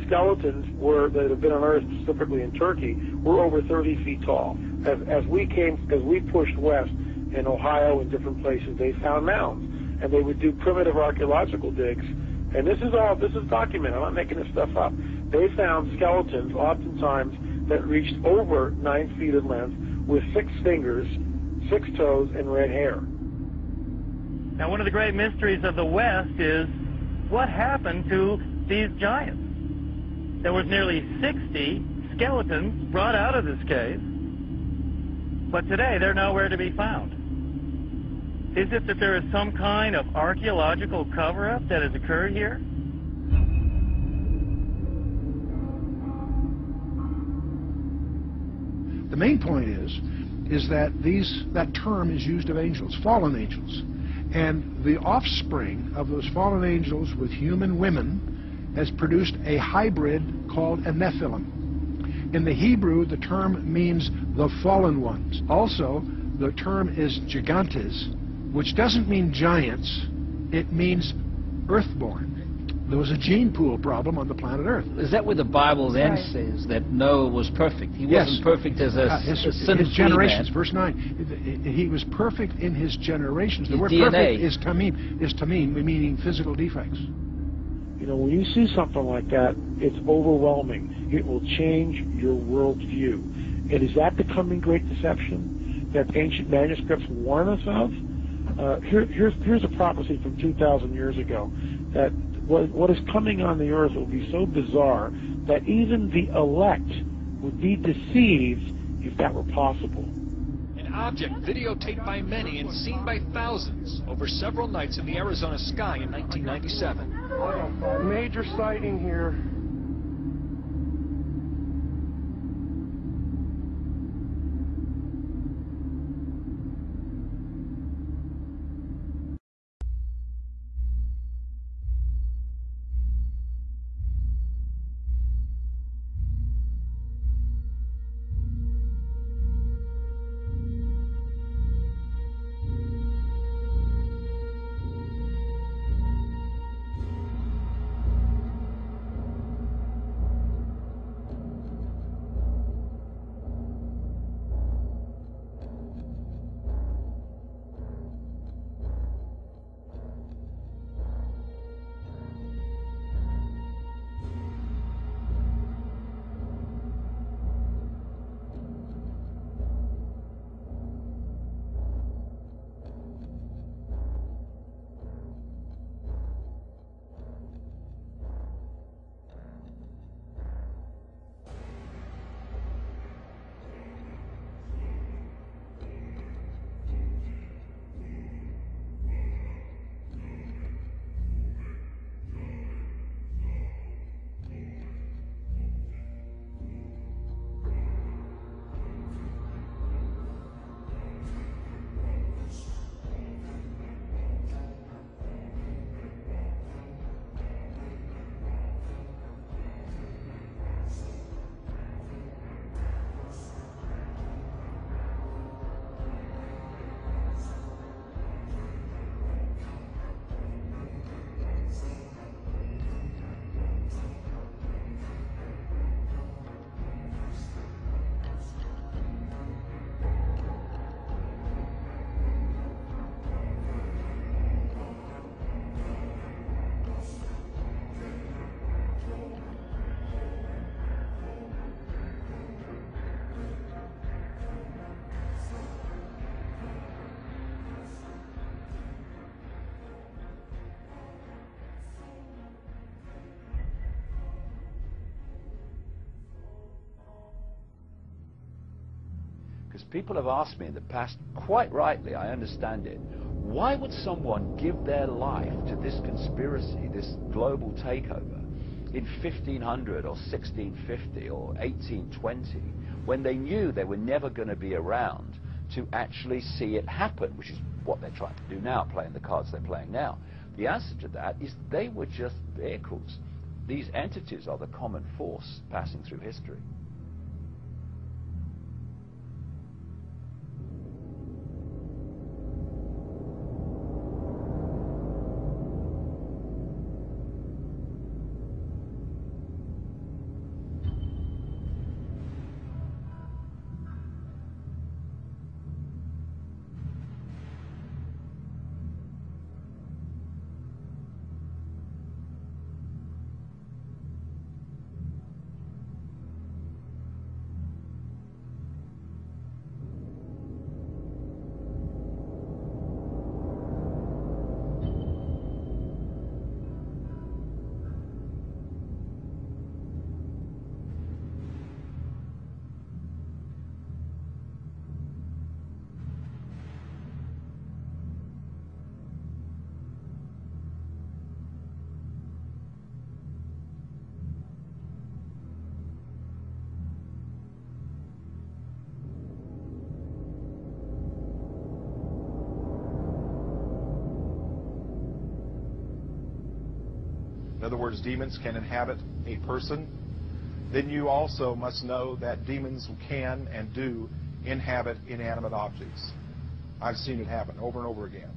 skeletons that have been on Earth, specifically in Turkey, were over 30 feet tall. as we pushed west in Ohio and different places, they found mounds, and they would do primitive archaeological digs. And this is documented. I'm not making this stuff up. They found skeletons, oftentimes that reached over 9 feet in length, with 6 fingers, 6 toes, and red hair. Now, one of the great mysteries of the West is what happened to these giants. There was nearly 60 skeletons brought out of this cave, but today they're nowhere to be found. Is it that there is some kind of archaeological cover-up that has occurred here? The main point is that that term is used of angels, fallen angels. And the offspring of those fallen angels with human women has produced a hybrid called a Nephilim. In the Hebrew, the term means the fallen ones. Also, the term is gigantes, which doesn't mean giants, it means earthborn. There was a gene pool problem on the planet Earth. Is that where the Bible then says that Noah was perfect? He wasn't perfect as a his generations. Man. Verse 9. He was perfect in his generations. The word DNA. Perfect is tamim, meaning physical defects. You know, when you see something like that, it's overwhelming. It will change your worldview. And is that the coming great deception that ancient manuscripts warn us of? Here's a prophecy from 2,000 years ago that what is coming on the earth will be so bizarre that even the elect would be deceived if that were possible. An object videotaped by many and seen by thousands over several nights in the Arizona sky in 1997. Major sighting here. Because people have asked me in the past, quite rightly, I understand it, why would someone give their life to this conspiracy, this global takeover, in 1500 or 1650 or 1820, when they knew they were never going to be around to actually see it happen, which is what they're trying to do now, playing the cards they're playing now? The answer to that is they were just vehicles. These entities are the common force passing through history. in other words, demons can inhabit a person, then you also must know that demons can and do inhabit inanimate objects. I've seen it happen over and over again.3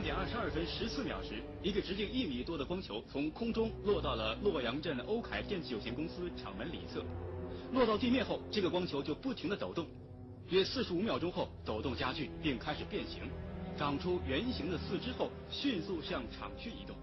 点22分14秒时，一个直径1米多的光球从空中落到了洛阳镇欧凯电器有限公司厂门里侧。落到地面后，这个光球就不停地抖动，约45秒钟后，抖动加剧并开始变形，长出圆形的四肢后，迅速向厂区移动。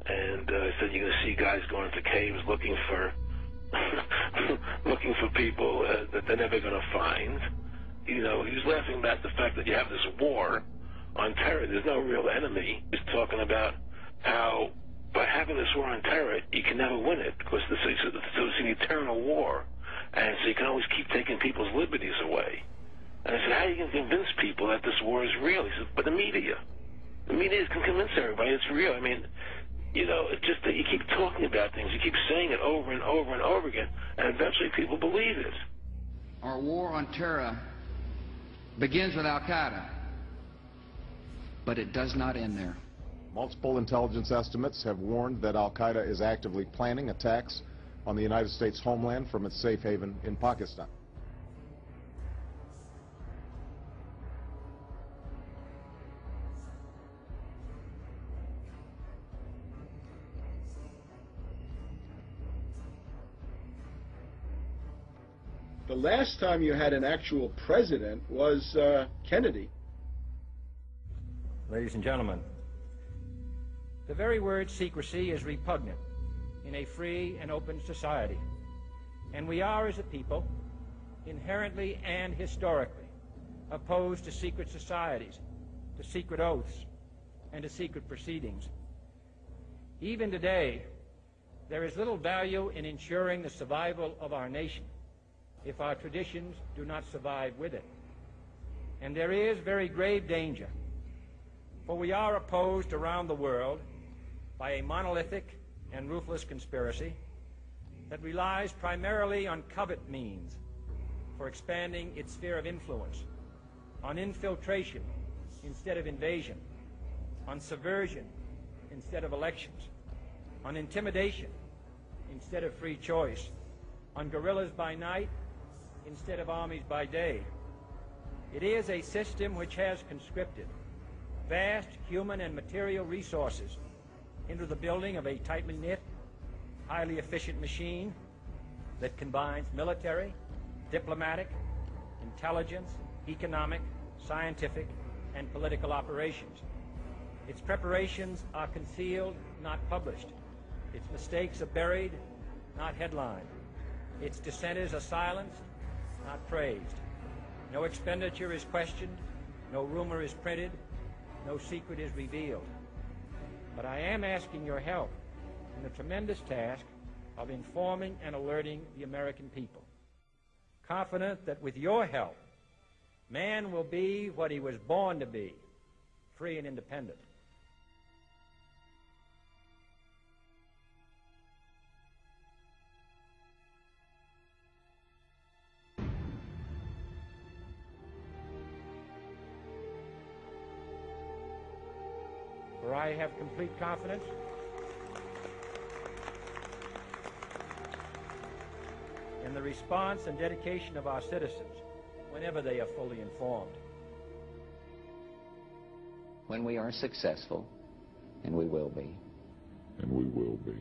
And said you're going to see guys going into caves looking for looking for people that they're never going to find. You know, he was laughing about the fact that you have this war on terror. There's no real enemy. He's talking about how by having this war on terror, you can never win it because so it's an eternal war, and so you can always keep taking people's liberties away. And I said, how are you going to convince people that this war is real? He said, but the media can convince everybody it's real. I mean, you know, it's just that you keep talking about things, you keep saying it over and over and over again, and eventually people believe it. Our war on terror begins with Al-Qaeda, but it does not end there. Multiple intelligence estimates have warned that Al-Qaeda is actively planning attacks on the United States homeland from its safe haven in Pakistan. The last time you had an actual president was Kennedy. Ladies and gentlemen, the very word secrecy is repugnant in a free and open society. And we are, as a people, inherently and historically opposed to secret societies, to secret oaths, and to secret proceedings. Even today, there is little value in ensuring the survival of our nation if our traditions do not survive with it. And there is very grave danger, for we are opposed around the world by a monolithic and ruthless conspiracy that relies primarily on covert means for expanding its sphere of influence, on infiltration instead of invasion, on subversion instead of elections, on intimidation instead of free choice, on guerrillas by night instead of armies by day. It is a system which has conscripted vast human and material resources into the building of a tightly knit, highly efficient machine that combines military, diplomatic, intelligence, economic, scientific, and political operations. Its preparations are concealed, not published. Its mistakes are buried, not headlined. Its dissenters are silenced, not praised. No expenditure is questioned, no rumor is printed, no secret is revealed. But I am asking your help in the tremendous task of informing and alerting the American people. Confident that with your help, man will be what he was born to be, free and independent. For I have complete confidence in the response and dedication of our citizens whenever they are fully informed. When we are successful, and we will be. And we will be.